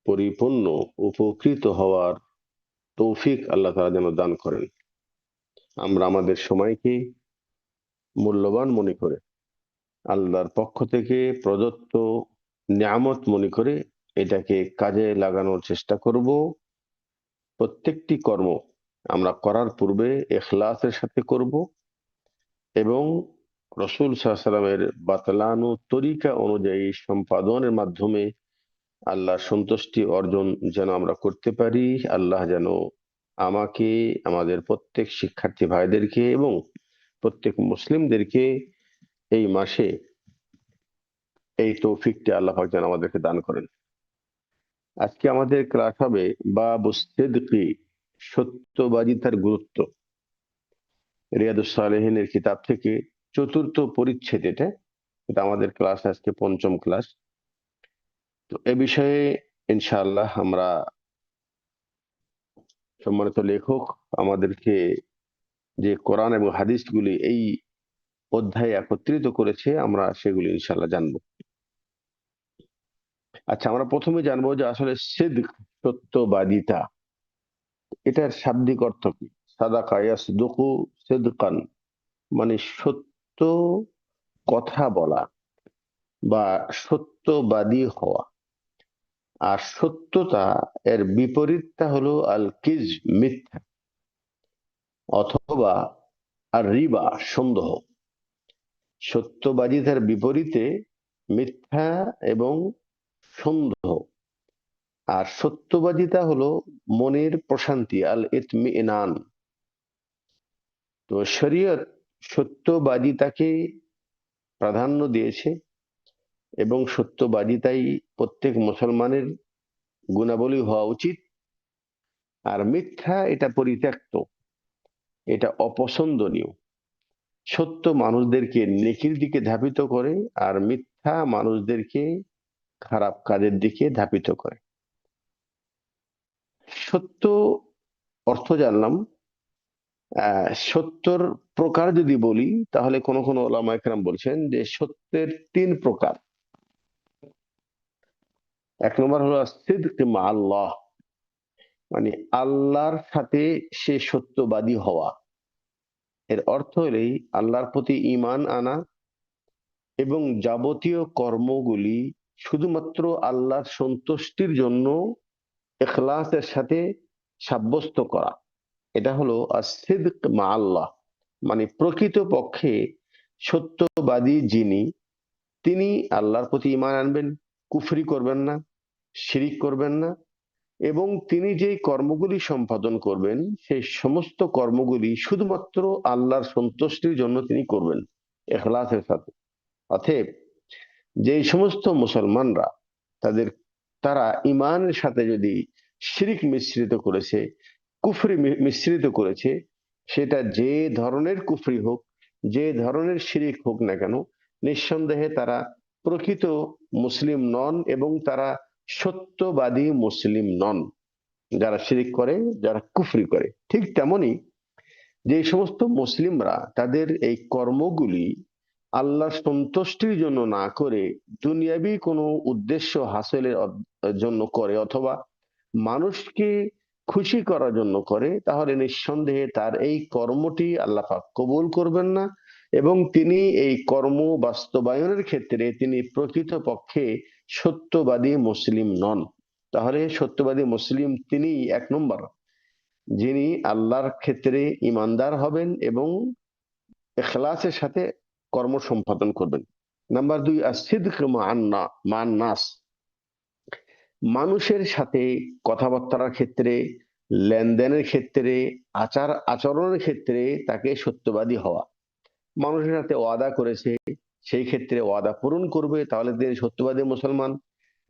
পরিপূর্ণ উপকৃত হওয়ার তৌফিক আল্লাহ তাআলা যেন দান করেন। আমরা আমাদের সময়কে মূল্যবান মনে করে, আল্লাহর পক্ষ থেকে প্রদত্ত নিয়ামত মনে করে এটাকে কাজে লাগানোর চেষ্টা করব। প্রত্যেকটি কর্ম আমরা করার পূর্বে ইখলাসের সাথে করব এবং রাসূল সাল্লাল্লাহু আলাইহি ওয়াসাল্লামের বাতলানো তরিকা অনুযায়ী সম্পাদনের মাধ্যমে আল্লাহর সন্তুষ্টি অর্জন যেন আমরা করতে পারি। আল্লাহ যেন আমাকে, আমাদের প্রত্যেক শিক্ষার্থী ভাইদেরকে এবং প্রত্যেক মুসলিমদেরকে এই মাসে এই তৌফিকটি আল্লাহ পাক যেন আমাদেরকে দান করেন। আজকে আমাদের ক্লাস হবে বাবু সিদকি, সত্যবাদিতার গুরুত্ব। রিয়াদুস সালেহিনের কিতাব থেকে চতুর্থ পরিচ্ছেদ এটা। এটা আমাদের ক্লাস আজকে পঞ্চম ক্লাস। তো এ বিষয়ে ইনশাআল্লাহ আমরা সম্মানিত লেখক আমাদেরকে যে কোরআন এবং হাদিসগুলি এই অধ্যায়ে একত্রিত করেছে আমরা সেগুলি ইনশাআল্লাহ জানবো। আচ্ছা, আমরা প্রথমে জানবো যে আসলে সিদক, সত্যবাদিতা, এটার শাব্দিক অর্থ কি। সাদাকা ইয়াসদুকু সিদকান, মানে সত্য কথা বলা বা সত্যবাদী হওয়া। আর সত্যতা এর বিপরীতটা হলো আল কিজ, মিথ্যা, অথবা আর রিবা, সন্দেহ। সত্যবাদিতার বিপরীতে মিথ্যা এবং সন্দেহ। আর সত্যবাদিতা হলো মনের প্রশান্তি, আল ইতমিনান। তো শরীয়ত সত্যবাদিতাকে প্রাধান্য দিয়েছে এবং সত্যবাদিতাই প্রত্যেক মুসলমানের গুণাবলী হওয়া উচিত। আর মিথ্যা এটা পরিত্যক্ত, এটা অপছন্দনীয়। সত্য মানুষদেরকে নেকির দিকে ধাবিত করে আর মিথ্যা মানুষদেরকে খারাপ কাজের দিকে ধাবিত করে। সত্য অর্থ জানলাম। সত্যর প্রকার যদি বলি তাহলে কোন কোন ওলামা একরাম বলছেন যে সত্যের তিন প্রকার। এক নম্বর হলো সিদক মা আল্লাহ, মানে আল্লাহর সাথে সে সত্যবাদী হওয়া। এর অর্থ হলেই আল্লাহর প্রতি ঈমান আনা এবং যাবতীয় কর্মগুলি শুধুমাত্র আল্লাহর সন্তুষ্টির জন্য ইখলাসের সাথে সাব্যস্ত করা। এটা হলো as-সিদক মা আল্লাহ, মানে প্রকৃত পক্ষে সত্যবাদী যিনি, তিনি আল্লাহর প্রতি ঈমান আনবেন, কুফরি করবেন না, শিরিক করবেন না, এবং তিনি যে কর্মগুলি সম্পাদন করবেন সেই সমস্ত কর্মগুলি শুধুমাত্র আল্লাহর সন্তুষ্টির জন্য তিনি করবেন ইখলাসের সাথে। অতএব যে সমস্ত মুসলমানরা তারা ঈমানের সাথে যদি শিরিক মিশ্রিত করেছে, কুফরি মিশ্রিত করেছে, সেটা যে ধরনের কুফরি হোক, যে ধরনের শিরিক হোক না কেন, নিঃসন্দেহে তারা প্রকৃত মুসলিম নন এবং তারা সত্যবাদী মুসলিম নন। যারা শিরিক করে, যারা কুফরি করে। ঠিক তেমনি যে সমস্ত মুসলিমরা তাদের এই কর্মগুলি আল্লাহর সন্তুষ্টির জন্য না করে দুনিয়াবি কোনো উদ্দেশ্য হাসিলের জন্য করে অথবা মানুষকে খুশি করার জন্য করে, তাহলে নিঃসন্দেহে তার এই কর্মটি আল্লাহ পাক কবুল করবেন না এবং তিনি এই কর্ম বাস্তবায়নের ক্ষেত্রে তিনি প্রকৃত পক্ষে সত্যবাদী মুসলিম নন। তাহলে সত্যবাদী মুসলিম তিনি এক নম্বর, যিনি আল্লাহর ক্ষেত্রে ইমানদার হবেন এবং ইখলাসের সাথে কর্ম সম্পাদন করবেন। নাম্বার দুই, as-সিদক মা'an নাস, মানুষের সাথে কথাবার্তার ক্ষেত্রে, লেনদেনের ক্ষেত্রে, আচার আচরণের ক্ষেত্রে তাকে সত্যবাদী হওয়া। মানুষের সাথে ওয়াদা করেছে, সেই ক্ষেত্রে ওয়াদা পূরণ করবে, তাহলে তিনি সত্যবাদী মুসলমান।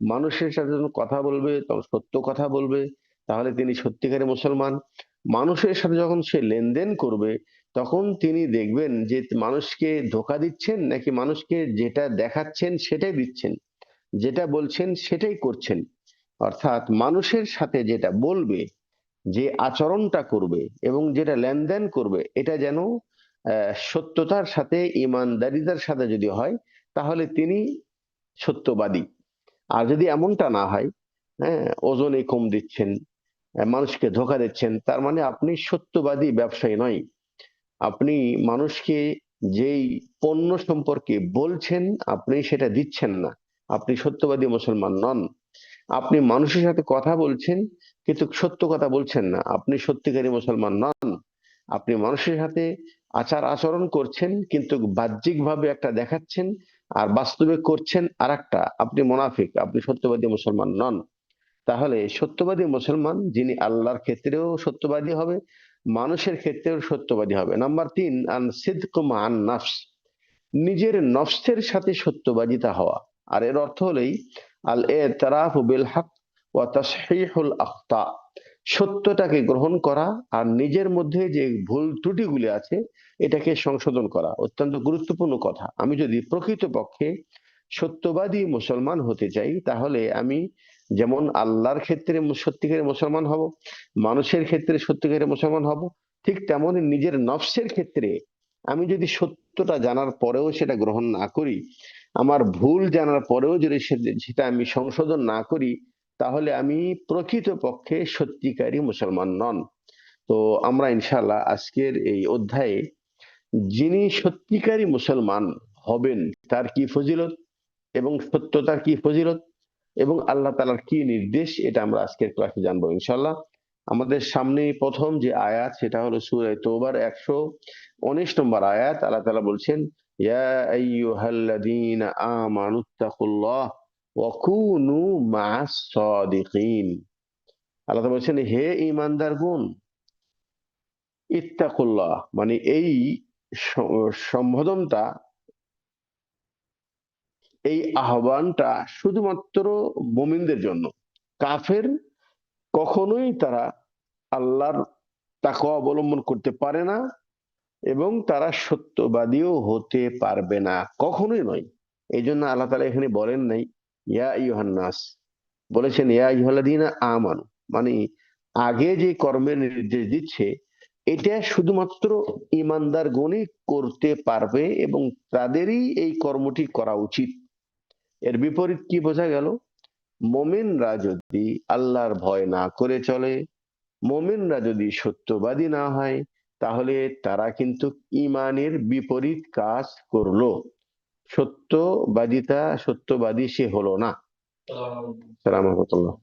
মানুষের সাথে যখন কথা বলবে তখন সত্য কথা বলবে, তাহলে তিনি সত্যিকারের মুসলমান। মানুষের সাথে যখন সে লেনদেন করবে তখন তিনি দেখবেন যে মানুষকে ধোঁকা দিচ্ছেন নাকি মানুষকে যেটা দেখাচ্ছেন সেটাই দিচ্ছেন, যেটা বলছেন সেটাই করছেন। অর্থাৎ মানুষের সাথে যেটা বলবে, যে আচরণটা করবে এবং যেটা লেনদেন করবে, এটা যেন সত্যতার সাথে, ইমানদারিতার সাথে যদি হয় তাহলে তিনি সত্যবাদী। আর যদি এমনটা না হয়, হ্যাঁ, ওজনে কম দিচ্ছেন, মানুষকে ধোঁকা দিচ্ছেন, তার মানে আপনি সত্যবাদী ব্যবসায়ী নয়। আপনি মানুষকে যেই পণ্য সম্পর্কে বলছেন আপনি সেটা দিচ্ছেন না, আপনি সত্যবাদী মুসলমান নন। আপনি মানুষের সাথে কথা বলছেন কিন্তু সত্য কথা বলছেন না, আপনি সত্যিকারী মুসলমান নন। আপনি মানুষের সাথে আচার আচরণ করছেন কিন্তু বাহ্যিকভাবে একটা দেখাচ্ছেন আর বাস্তবে করছেন আরেকটা, আপনি মুনাফিক, আপনি সত্যবাদী মুসলমান নন। তাহলে সত্যবাদী মুসলমান যিনি আল্লাহর ক্ষেত্রেও সত্যবাদী হবে, মানুষের ক্ষেত্রেও সত্যবাদী হবে। নাম্বার 3, আন সিদকু মান নাফস, নিজের নফসের সাথে সত্যবাদিতা হওয়া। আর এর অর্থ হলেই আল এতরাফু বিল হক ওয়া তাসহিহুল আখতা, সত্যটাকে গ্রহণ করা আর নিজের মধ্যে যে ভুল ত্রুটিগুলি আছে এটাকে সংশোধন করা। অত্যন্ত গুরুত্বপূর্ণ কথা। আমি যদি প্রকৃতপক্ষে সত্যবাদী মুসলমান হতে চাই তাহলে আমি যেমন আল্লাহর ক্ষেত্রে সত্যিকারের মুসলমান হব, মানুষের ক্ষেত্রে সত্যিকারের মুসলমান হব, ঠিক তেমনই নিজের নফসের ক্ষেত্রে আমি যদি সত্যটা জানার পরেও সেটা গ্রহণ না করি, আমার ভুল জানার পরেও যদি সেটা আমি সংশোধন না করি, তাহলে আমি প্রকৃতপক্ষে সত্যিকারী মুসলমান নন। তো আমরা ইনশাআল্লাহ আজকের এই অধ্যায়ে যিনি সত্যিকারী মুসলমান হবেন তার কি ফজিলত এবং সত্যতার কি ফজিলত এবং আল্লাহ তাআলার কি নির্দেশ, এটা আমরা আজকের ক্লাসে জানবো ইনশাআল্লাহ। আমাদের সামনে প্রথম যে আয়াত সেটা হলো সূরা তওবার 119 নম্বর আয়াত। আল্লাহ তাআলা বলছেন, ইয়া আইয়ুহাল্লাযীনা আমানুত্তাকুল্লাহ ওয়া কুনু মা'আস সাদিকিন। আল্লাহ তাআলা বলছেন, হে ঈমানদারগণ, ইত্তাকুল্লাহ মানে এই সম্বোধনটা, এই আহ্বানটা শুধুমাত্র মুমিনদের জন্য। কাফের কখনোই তারা আল্লাহর তাকওয়া অবলম্বন করতে পারে না এবং তারা সত্যবাদীও হতে পারবে না, কখনোই নয়। এই জন্য আল্লাহ তাআলা এখানে বলেন নাই ইয়া আইয়ুহান নাস, বলেছেন ইয়া আইয়ুহাল্লাযীনা আমানু, মানে আগে যে কর্মের নির্দেশ দিচ্ছে এটা শুধুমাত্র ঈমানদার গণই করতে পারবে এবং তাদেরই এই কর্মটি করা উচিত। এর বিপরীত কি বোঝা গেল? মুমিনরা যদি আল্লাহর ভয় না করে চলে, মুমিনরা যদি সত্যবাদী না হয়, তাহলে তারা কিন্তু ঈমানের বিপরীত কাজ করলো, সত্যবাদী সে হলো না। সালাম রাহমাতুল্লাহ।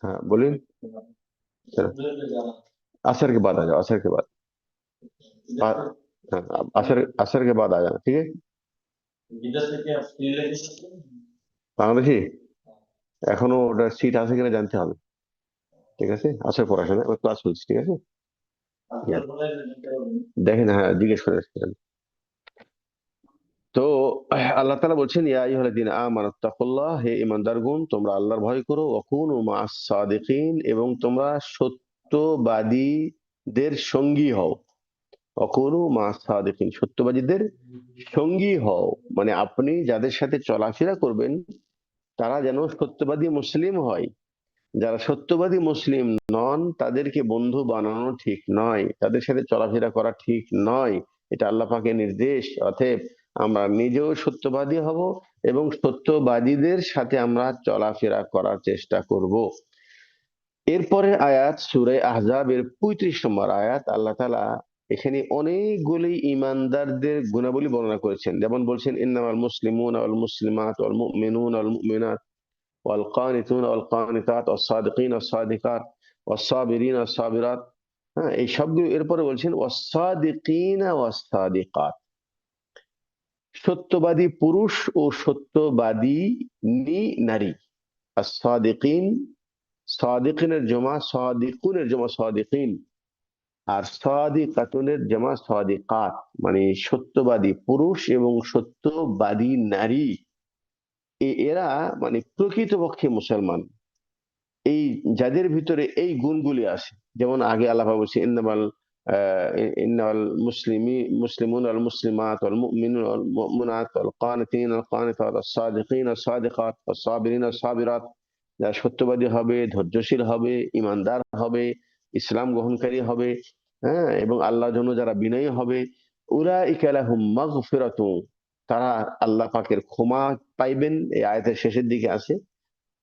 हाँ बोलिए। चलो, असर के बाद आ जाओ, असर के बाद। हाँ, असर असर के बाद आ जाना, ठीक है। বাংলাদেশি এখনো ওটার সিট আছে কিনা জানতে হবে, ঠিক আছে। আসর পড়াশোনা ক্লাস চলছে, ঠিক আছে। দেখেন, হ্যাঁ জিজ্ঞেস করে আসছিলেন। তো আল্লাহ তাআলা বলছেন, ইয়া আইয়ুহাল্লাযীনা আমানুত্তাকুল্লাহ, হে ঈমানদারগণ তোমরা আল্লাহর ভয় করো, ওয়া কুনু মা'আস সাদিকিন এবং তোমরা সত্যবাদীদের সঙ্গী হও। ওয়া কুনু মা'আস সাদিকিন, সত্যবাদীদের সঙ্গী হও, মানে আপনি যাদের সাথে চলাফেরা করবেন তারা যেন সত্যবাদী মুসলিম হয়। যারা সত্যবাদী মুসলিম নন তাদেরকে বন্ধু বানানো ঠিক নয়, তাদের সাথে চলাফেরা করা ঠিক নয়। এটা আল্লাহ পাকের নির্দেশ। অতএব আমরা নিজেও সত্যবাদী হব এবং সত্যবাদীদের সাথে আমরা চলাফেরা করার চেষ্টা করব। এরপরে আয়াত সূরা আহজাবের 35 নম্বর আয়াত। আল্লাহ তাআলা এখানে অনেকগুলি ঈমানদারদের গুণাবলী বর্ণনা করেছেন। যেমন বলছেন, ইন্নামাল মুসলিমুনা ওয়াল মুসলিমাত ওয়াল মুমিনুনা ওয়াল মুমিনাত والقانتون والقانتات والصادقين والصادقات والصابرين والصابرات। হ্যাঁ, এই সবগুলো এরপরে বলছেন والصادقين والصادقات, সত্যবাদী পুরুষ ও সত্যবাদী নারী। الصادقين, সাদিকিনের জমা সাদিকুনের জমা সাদিকিন, আর সাদিকাতুনের জমা সাদিকাত, মানে সত্যবাদী পুরুষ এবং সত্যবাদী নারী। এরা মানে প্রকৃতপক্ষে মুসলমান, এই যাদের ভিতরে এই গুণগুলি আছে। যেমন আগে আল্লাহ বলছে, ইন্নাল মুসলিমুন ওয়াল মুসলিমাত ওয়াল মুমিনুন ওয়াল মুমিনাত ওয়াল কানিতিন ওয়াল কানিতাত ওয়াস সাদিকিন ওয়াস সাদিকাত ওয়াস সাবিরিন ওয়াস সাবিরাত, যারা সত্যবাদী হবে, ধৈর্যশীল হবে, ঈমানদার হবে, ইসলাম গ্রহণকারী হবে, হ্যাঁ, এবং আল্লাহর জন্য যারা বিনয়ী হবে, উলাইকা লাহুম মাগফিরাতুন, তারা আল্লাহ পাকের ক্ষমা পাইবেন। এই আয়াতের শেষের দিকে আছে,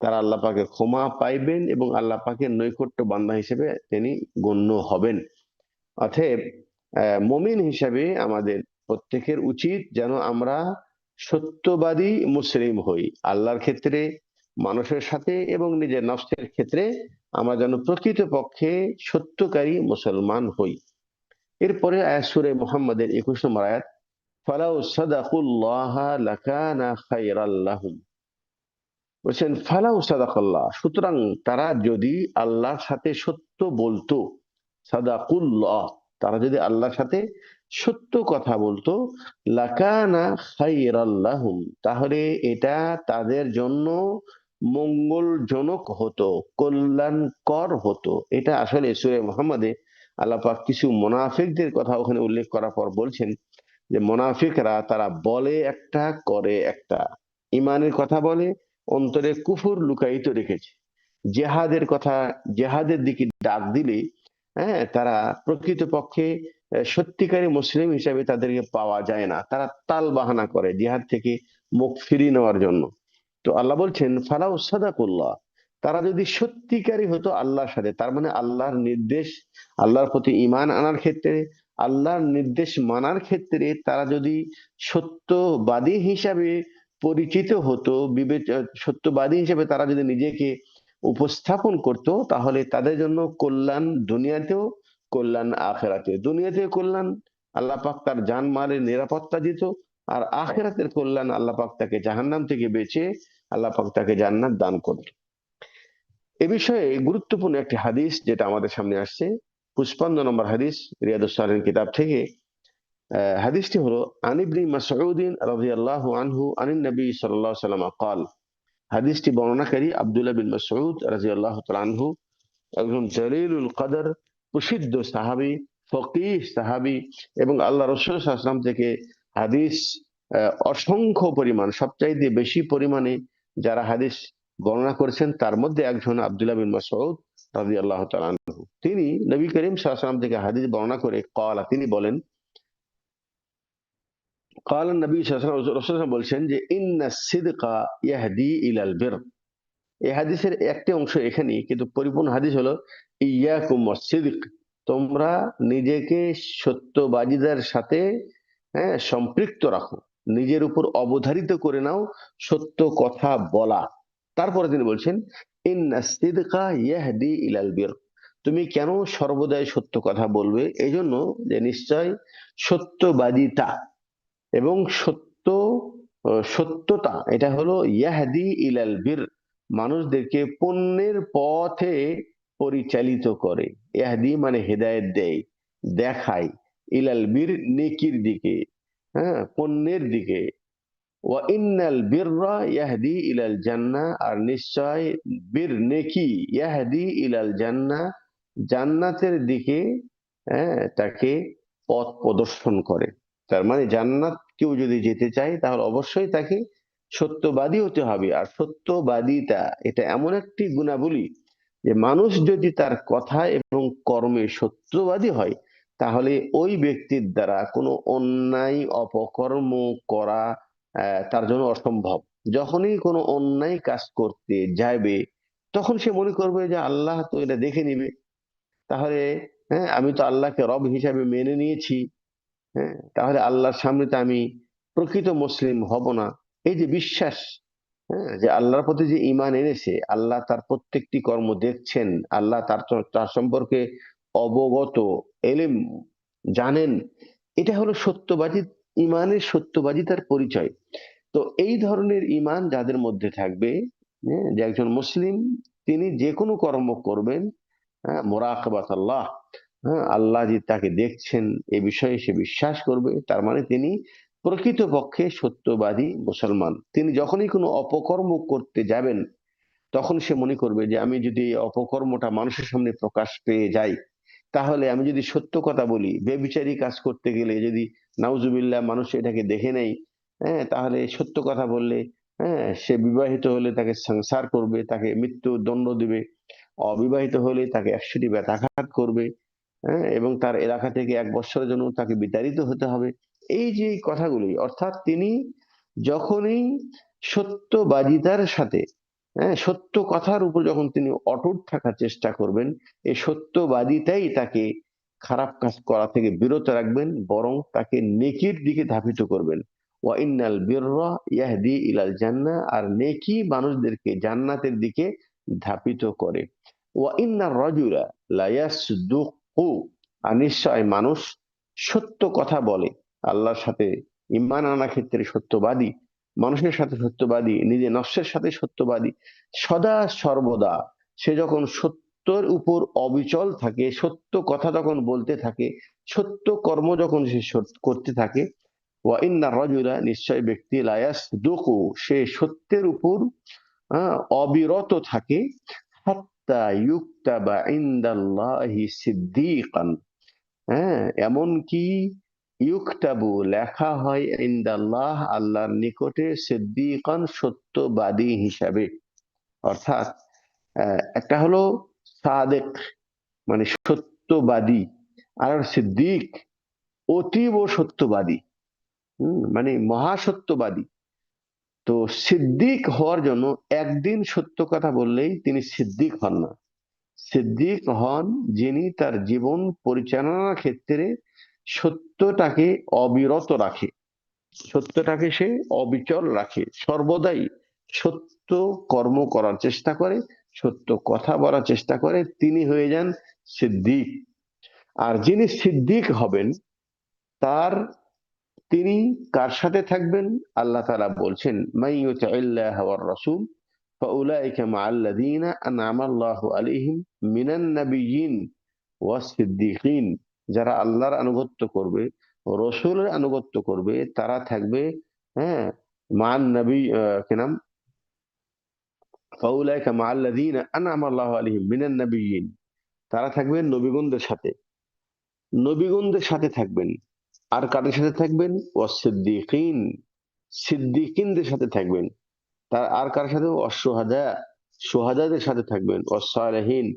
তারা আল্লাহ পাকের ক্ষমা পাইবেন এবং আল্লাহ পাকের নৈকট্য বান্দা হিসেবে তিনি গণ্য হবেন। অতএব মুমিন হিসাবে আমাদের প্রত্যেকের উচিত যেন আমরা সত্যবাদী মুসলিম হই আল্লাহর ক্ষেত্রে, মানুষের সাথে এবং নিজের নফসের ক্ষেত্রে। আমরা যেন প্রকৃতপক্ষে সত্যকারী মুসলমান হই। এরপরে আয়াত সূরা মুহাম্মাদের 21 নম্বর আয়াত, ফালাউ সাদাকুল্লাহা লাকানা খায়রাল লাহুম। বলছেন ফালাউ সাদাকাল্লাহ, সুতরাং তারা যদি আল্লাহর সাথে সত্য বলতো, সাদাকুল্লাহ, তারা যদি আল্লাহর সাথে সত্য কথা বলতো, লাকানা খায়রাল লাহুম, তাহলে এটা তাদের জন্য মঙ্গলজনক হতো, কল্যাণকর হতো। এটা আসলে সূরা মুহাম্মাদে আল্লাহ পাক কিছু মুনাফিকদের কথা ওখানে উল্লেখ করার পর বলছেন যে মুনাফিকরা তারা বলে একটা করে একটা, ইমানের কথা বলে, অন্তরে কুফর লুকায়িত রেখেছে। জেহাদের কথা, জেহাদের দিকে ডাক দিলে তারা প্রকৃতপক্ষে সত্যিকারী মুসলিম হিসাবে তাদেরকে পাওয়া যায় না, তারা তাল বাহানা করে জিহাদ থেকে মুখ ফিরিয়ে নেওয়ার জন্য। তো আল্লাহ বলছেন ফালাউ সাদাকুল্লাহ, তারা যদি সত্যিকারী হতো আল্লাহর সাথে, তার মানে আল্লাহর নির্দেশ, আল্লাহর প্রতি ঈমান আনার ক্ষেত্রে, আল্লাহর নির্দেশ মানার ক্ষেত্রে তারা যদি সত্যবাদী হিসাবে পরিচিত হতো, সত্যবাদী হিসেবে তারা যদি নিজেকে উপস্থাপন করত, তাহলে তাদের জন্য কল্যাণ দুনিয়াতেও, কল্যাণ আখেরাতে। দুনিয়াতে কল্যাণ, আল্লাহ পাক তার জানমালের নিরাপত্তা দিত, আর আখেরাতের কল্যাণ, আল্লাহ পাক তাকে জাহান্নাম থেকে বেঁচে আল্লাহ পাক তাকে জান্নাত দান করত। এ বিষয়ে গুরুত্বপূর্ণ একটি হাদিস যেটা আমাদের সামনে আসছে, 55 নম্বর হাদিস রিয়াদুস সালিহিন কিতাব থেকে। হাদিসটি হলো আন ইবনে মাসউদ রাদিয়াল্লাহু আনহু আনিন নবী সাল্লাল্লাহু আলাইহি ওয়াসাল্লাম قال, হাদিসটি বর্ণনাকারী আব্দুল্লাহ বিন মাসউদ রাদিয়াল্লাহু তাআলা আনহু, একজন জলিলুল কদর, প্রসিদ্ধ সাহাবী, ফকিহ সাহাবী, এবং আল্লাহ রাসূল সাল্লাল্লাহু আলাইহি ওয়াসাল্লাম থেকে হাদিস অসংখ্য পরিমাণ, সবচাইতে বেশি পরিমাণে যারা হাদিস গণনা করেছেন তার মধ্যে একজন আব্দুল্লাহ বিন মাসউদ রাদিয়াল্লাহু তাআলা আনহু। তিনি নবী করিম সাল্লাল্লাহু আলাইহি ওয়াসাল্লাম থেকে হাদিস বর্ণনা করে ক্বালা, তিনি বলেন, ক্বালা নবী সাল্লাল্লাহু আলাইহি ওয়াসাল্লাম, রাসূল সাল্লাল্লাহু আলাইহি ওয়াসাল্লাম বলছেন যে ইন্নাস সিদকা ইয়াহদি ইলাল বির। এই হাদিসের একটি অংশ এখানে, কিন্তু পরিপূর্ণ হাদিস হলো ইয়াকুম ওয়াসসিদক, তোমরা নিজেকে সত্যবাদীদের সাথে সম্পৃক্ত রাখো, নিজের উপর অবধারিত করে নাও সত্য কথা বলা। তারপরে তিনি বলছেন ইন্নাস সিদকা ইয়াহদি ইলাল বির, তুমি কেন সর্বদাই সত্য কথা বলবে? এই জন্য যে নিশ্চয় সত্যবাদিতা এবং সত্যতা, এটা হলো ইয়াহদি ইলাল বির, মানুষদেরকে পুণ্যের পথে পরিচালিত করে। ইয়াহদি মানে হেদায়েত দেয়, দেখায়, ইলাল বির নেকির দিকে, পুণ্যের দিকে। ওয়া ইন্নাল বিররা ইয়াহদি ইলাল জান্নাহ, আর নিশ্চয় বীর নেকি ইয়াহদি ইলাল জান্নাহ, জান্নাতের দিকে তাকে পথ প্রদর্শন করে। তার মানে জান্নাত কেউ যদি যেতে চায় তাহলে অবশ্যই তাকে সত্যবাদী হতে হবে। আর সত্যবাদিতা এটা এমন একটি গুণাবলী যে মানুষ যদি তার কথা এবং কর্মে সত্যবাদী হয়, তাহলে ওই ব্যক্তির দ্বারা কোনো অন্যায় অপকর্ম করা তার জন্য অসম্ভব। যখনই কোনো অন্যায় কাজ করতে যাবে, তখন সে মনে করবে যে আল্লাহ তো এটা দেখে নিবে, তাহলে আমি তো আল্লাহকে রব হিসাবে মেনে নিয়েছি, তাহলে আল্লাহর সামনে তো আমি প্রকৃত মুসলিম হব না। এই যে বিশ্বাস, যে আল্লাহর প্রতি যে ঈমান এনেছে, আল্লাহ তার প্রত্যেকটি কর্ম দেখছেন, আল্লাহ তার সম্পর্কে অবগত, এলেম জানেন, এটা হলো সত্যবাদী, ঈমানের সত্যবাদিতার পরিচয়। তো এই ধরনের ঈমান যাদের মধ্যে থাকবে, যে একজন মুসলিম তিনি যে কোনো কর্ম করবেন, মুরাকাবাত আল্লাহ, আল্লাহ যে তাকে দেখছেন এই বিষয়ে সে বিশ্বাস করবে, তার মানে তিনি প্রকৃতপক্ষে সত্যবাদী মুসলমান। তিনি যখনই কোনো অপকর্ম করতে যাবেন, তখন সে মনে করবে যে আমি যদি এই অপকর্মটা মানুষের সামনে প্রকাশ পেয়ে যাই, তাহলে আমি যদি সত্য কথা বলি, বেবিচারী কাজ করতে গেলে যদি নাউজুবিল্লাহ মানুষ এটাকে দেখে নেয়, তাহলে সত্য কথা বললে, সে বিবাহিত হলে তাকে সংসার করবে, তাকে মৃত্যু দণ্ড দিবে, অবিবাহিত হলে তাকে 100টি ব্যথাঘাত করবে, এবং তার এলাকা থেকে 1 বছরের জন্য তাকে বিতাড়িত হতে হবে। এই যে কথাগুলি, অর্থাৎ তিনি যখনই সত্যবাদিতার সাথে, হ্যাঁ, সত্য কথার উপর যখন তিনি অটুট থাকার চেষ্টা করবেন, এই সত্যবাদিতাই তাকে খারাপ কাজ করা থেকে বিরত রাখবেন, বরং তাকে নেকির দিকে ধাবিত করবেন। ওয়া ইন্নাল বিররা ইয়াহদি ইলাল জান্নাহ, আর নেকি মানুষদেরকে জান্নাতের দিকে ধাবিত করে। ওয়া ইন্নার রাজুলা লা ইয়াসদুকু, আর নিশ্চয় মানুষ সত্য কথা বলে। আল্লাহর সাথে ঈমান আনার ক্ষেত্রে সত্যবাদী, মানুষের সাথে সত্যবাদী, নিজের নফসের সাথে সত্যবাদী, সদা সর্বদা সে যখন সত্যের উপর অবিচল থাকে, সত্য কথা যখন বলতে থাকে, সত্য কর্ম যখন সে করতে থাকে। ওয়া ইন্না রাজুলা, নিশ্চয় ব্যক্তি, লা ইয়াসদুকু, সে সত্যের উপর অবিরত থাকে। হাত্তা ইউকতাবা ইনদাল্লাহি সিদ্দীকান, হ্যাঁ, এমনকি ইউকতাবু, লেখা হয়, ইনদাল্লাহ, আল্লাহর নিকটে, সিদ্দীকান, সত্যবাদী হিসাবে। অর্থাৎ একটা হলো সাদেক মানে সত্যবাদী, আর সিদ্দিক অতীব সত্যবাদী, মানে মহাসত্যবাদী। তো সিদ্দিক হওয়ার জন্য একদিন সত্য কথা বললেই তিনি সিদ্দিক হন না। সিদ্দিক হন যিনি তার জীবন পরিচালনার ক্ষেত্রে সত্যটাকে অবিরত রাখে, সত্যটাকে সে অবিচল রাখে, সর্বদাই সত্য কর্ম করার চেষ্টা করে, সত্য কথা বলার চেষ্টা করে, তিনি হয়ে যান সিদ্দিক। আর যিনি সিদ্দিক হবেন, তার তিনি কার সাথে থাকবেন? আল্লাহ তাআলা বলছেন, মান ইউতিইল্লাহ ওয়ার রাসূল ফাউলাইকা মাআল্লাযীনা আন'আমা আল্লাহু আলাইহিম মিনান নাবিয়্যিন ওয়াস সিদ্দিকিন, যারা আল্লাহর আনুগত্য করবে, রাসূলের আনুগত্য করবে, তারা থাকবে, হ্যাঁ, মান নবী, কি নাম, ফাউলাইকা মাআল্লাযীনা আন'আমা আল্লাহু আলাইহিম মিনান নাবিয়্যিন, তারা থাকবেন নবীগণদের সাথে, নবীগণদের সাথে থাকবেন। আর কাদের সাথে থাকবেন? ওয়াস সিদ্দিকিন, সিদ্দিকিনদের সাথে থাকবেন। তার আর কার সাথে? অসুহাদা, সুহাদাদের সাথে থাকবেন। অসালেহীন,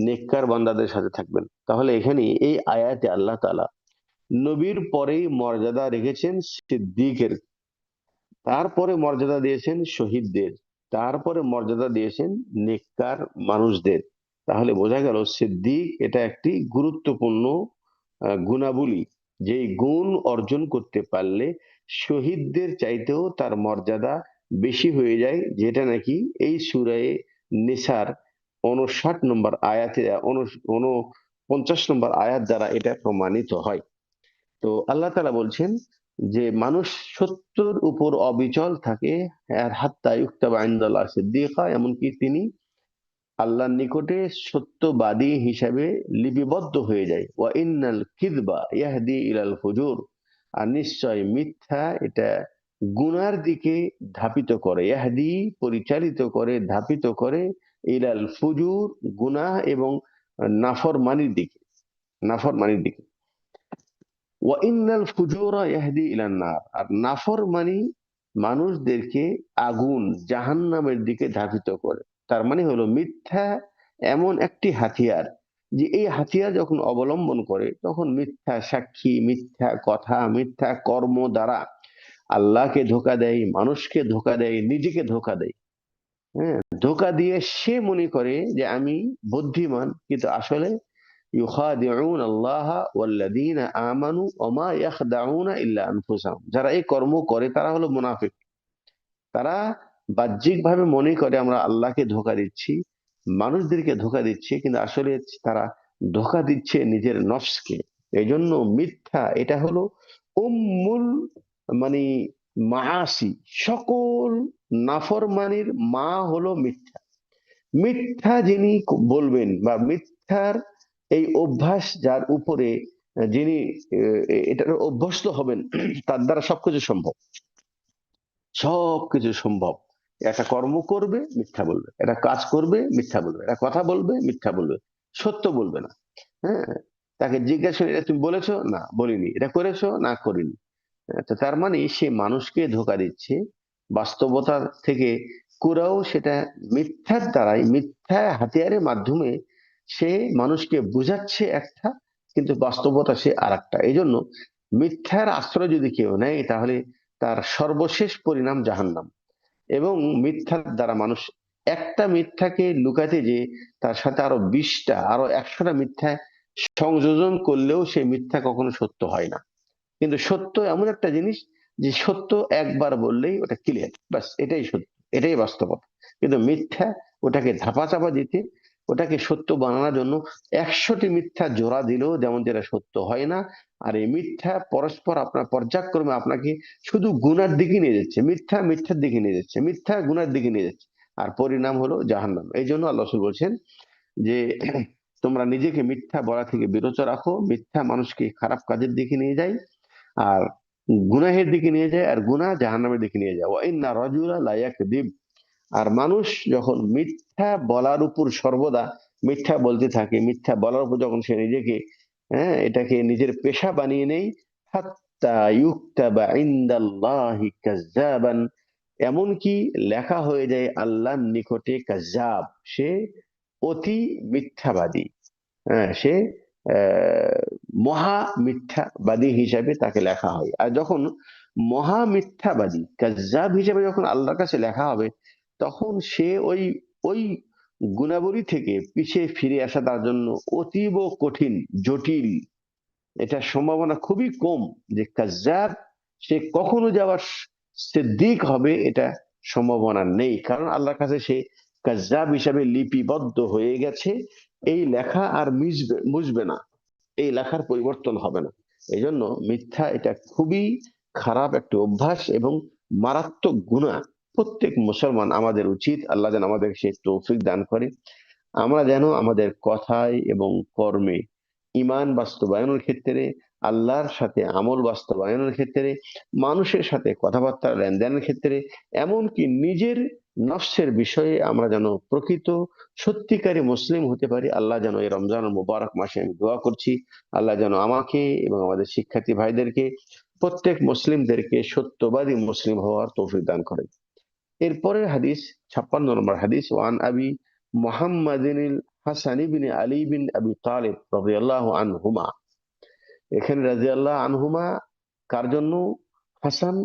নেককার বান্দাদের সাথে থাকবেন। তাহলে এখানে এই আয়াতে আল্লাহ তাআলা নবীর পরেই মর্যাদা রেখেছেন সিদ্দিকের, তারপরে মর্যাদা দিয়েছেন শহীদদের, তারপরে মর্যাদা দিয়েছেন নেককার মানুষদের। তাহলে বোঝা গেল সিদ্দিক এটা একটি গুরুত্বপূর্ণ গুণাবলী, যেই গুণ অর্জন করতে পারলে শহীদদের চাইতেও তার মর্যাদা বেশি হয়ে যায়, যেটা নাকি এই সূরা নিসার ৫৯ নম্বর আয়াতে, ৪৯ নম্বর আয়াত দ্বারা এটা প্রমাণিত হয়। তো আল্লাহ তাআলা বলছেন যে মানুষ সত্যের উপর অবিচল থাকে, আর হাত্তা ইউকতাবা ইনদাল্লাহ সিদ্দিকা, এমনকি তিনি আল্লাহর নিকটে সত্যবাদী হিসাবে লিপিবদ্ধ হয়ে যায়। ওয়া ইন্নাল কিযবা ইয়াহদি ইলাল ফুজুর, আর নিশ্চয় মিথ্যা এটা গুনার দিকে ধাপিত করে, ইয়াহদি পরিচালিত করে, ধাপিত করে, ইলাল ফুজুর, গুনাহ এবং নাফরমানির দিকে, নাফরমানির দিকে। ওয়া ইন্নাল ফুজুরা ইয়াহদি ইলান নার, আর নাফরমানি মানুষদেরকে আগুন, জাহান্নামের দিকে ধাবিত করে। তার মানে হলো মিথ্যা এমন একটি হাতিয়ার, যে এই হাতিয়ার যখন অবলম্বন করে, তখন মিথ্যা সাক্ষী, মিথ্যা কথা, মিথ্যা কর্ম দ্বারা আল্লাহকে ধোঁকা দেয়, মানুষকে ধোঁকা দেয়, নিজেকে ধোঁকা দেয়। হ্যাঁ, ধোঁকা দিয়ে সে মনে করে যে আমি বুদ্ধিমান, কিন্তু আসলে ইউখাদিউন আল্লাহ ওয়াল্লাযীনা আমানু ওমা ইয়াখদাউনা ইল্লা আনফুসাহুম, যারা এই কর্ম করে তারা হলো মুনাফিক। তারা বাহ্যিকভাবে মনে করে আমরা আল্লাহকে ধোঁকা দিচ্ছি, মানুষদেরকে ধোঁকা দিচ্ছি, কিন্তু আসলে তারা ধোঁকা দিচ্ছে নিজের নফসকে। এই জন্য মিথ্যা এটা হলো উম্মুল, মানে মাআসি, সকল নাফরমানির মা হলো মিথ্যা। মিথ্যা যিনি বলবেন, বা মিথ্যার এই অভ্যাস যার উপরে, যিনি এটার অভ্যস্ত হবেন, তার দ্বারা সবকিছু সম্ভব, সবকিছু সম্ভব। একটা কর্ম করবে মিথ্যা বলবে, একটা কাজ করবে মিথ্যা বলবে, একটা কথা বলবে মিথ্যা বলবে, সত্য বলবে না। হ্যাঁ, তাকে জিজ্ঞাসা করে, এটা তুমি বলেছো? না বলিনি। এটা করেছো? না করিনি। তো তার মানে সে মানুষকে ধোঁকা দিচ্ছে, বাস্তবতা থেকে কুরাও সেটা মিথ্যার দ্বারাই, মিথ্যা হাতিয়ারের মাধ্যমে সে মানুষকে বুঝাচ্ছে একটা, কিন্তু বাস্তবতা সে আর একটা। এই জন্য মিথ্যার আশ্রয় যদি কেউ নেয় তাহলে তার সর্বশেষ পরিণাম জাহান্নাম। এবং মিথ্যার দ্বারা মানুষ একটা মিথ্যাকে লুকাতে যে তার সাথে আরো 20টা আরো 100টা মিথ্যা সংযোজন করলেও সে মিথ্যা কখনো সত্য হয় না। কিন্তু সত্য এমন একটা জিনিস যে সত্য একবার বললেই ওটা ক্লিয়ার, বাস এটাই সত্য, এটাই বাস্তবতা। কিন্তু মিথ্যা ওটাকে ধাপা চাপা দিতে, ওটাকে সত্য বানানোর জন্য 100টি মিথ্যা জোড়া দিলেও যেমন যেটা সত্য হয় না। আর এই মিথ্যা পরস্পর আপনার পর্যায়ক্রমে আপনাকে শুধু গুনার দিকে নিয়ে যাচ্ছে, মিথ্যা মিথ্যার দিকে নিয়ে যাচ্ছে, মিথ্যা গুনার দিকে নিয়ে যাচ্ছে। আর পরিণাম হলো জাহান্নাম। এই জন্য আল্লাহ রাসূল বলছেন যে তোমরা নিজেকে মিথ্যা বলা থেকে বিরত রাখো। মিথ্যা মানুষকে খারাপ কাজের দিকে নিয়ে যায়, আর গুনাহের দিকে নিয়ে যায়, আর গুনাহ জাহান্নামের দিকে নিয়ে যায়। ওয়া ইন্না রাজুলা লা ইয়াকদিব। আর মানুষ যখন মিথ্যা বলার উপর সর্বদা মিথ্যা বলতে থাকে, মিথ্যা বলার উপর যখন সে নিজেকে, এটাকে নিজের পেশা বানিয়ে নেয়, হাত্তা ইউকতাবা ইনদাল্লাহি কাজ্জাবান, এমনকি লেখা হয়ে যায় আল্লাহর নিকটে কাজ্জাব, সে অতি মিথ্যাবাদী। সে আহ, মহা মিথ্যাবাদী হিসাবে তাকে লেখা হয়। আর যখন মহা মিথ্যাবাদী কাজ্জাব হিসেবে যখন আল্লাহর কাছে লেখা হবে, তখন সে ওই ওই গুণাবলী থেকে পিছিয়ে ফিরে আসা তার জন্য অতীব কঠিন, জটিল। এটার সম্ভাবনা খুবই কম যে কাজ্জাব সে কখনো যাওয়ার সিদ্দিক হবে, এটা সম্ভাবনা নেই। কারণ আল্লাহর কাছে সে কাজ্জাব হিসাবে লিপিবদ্ধ হয়ে গেছে। এই লেখা আর মুছবে না, এই লেখার পরিবর্তন হবে না। এই জন্য মিথ্যা এটা খুবই খারাপ একটা অভ্যাস এবং মারাত্মক গুনাহ। প্রত্যেক মুসলমান আমাদের উচিত, আল্লাহ যেন আমাদের সে তৌফিক দান করে, আমরা যেন আমাদের কথায় এবং কর্মে ঈমান বাস্তবায়নের ক্ষেত্রে, আল্লাহর সাথে আমল বাস্তবায়নের ক্ষেত্রে, মানুষের সাথে কথাবার্তা লেনদেনের ক্ষেত্রে, এমনকি নিজের নফসের বিষয়ে আমরা যেন প্রকৃত সত্যিকারী মুসলিম হতে পারি। আল্লাহ যেন এই রমজান মুবারক মাসে আমি দোয়া করছি, আল্লাহ যেন আমাকে এবং আমাদের শিক্ষার্থী ভাইদেরকে, প্রত্যেক মুসলিমদেরকে সত্যবাদী মুসলিম হওয়ার তৌফিক দান করেন। এরপরের হাদিস, 56 নম্বর হাদিস, ওয়ান আবি মুহাম্মাদিন হাসান ইবনে আলী বিন আবি তালিব রাদিয়াল্লাহু আনহুমা। এখানে রাদিয়াল্লাহু আনহুমা কার জন্য? হাসান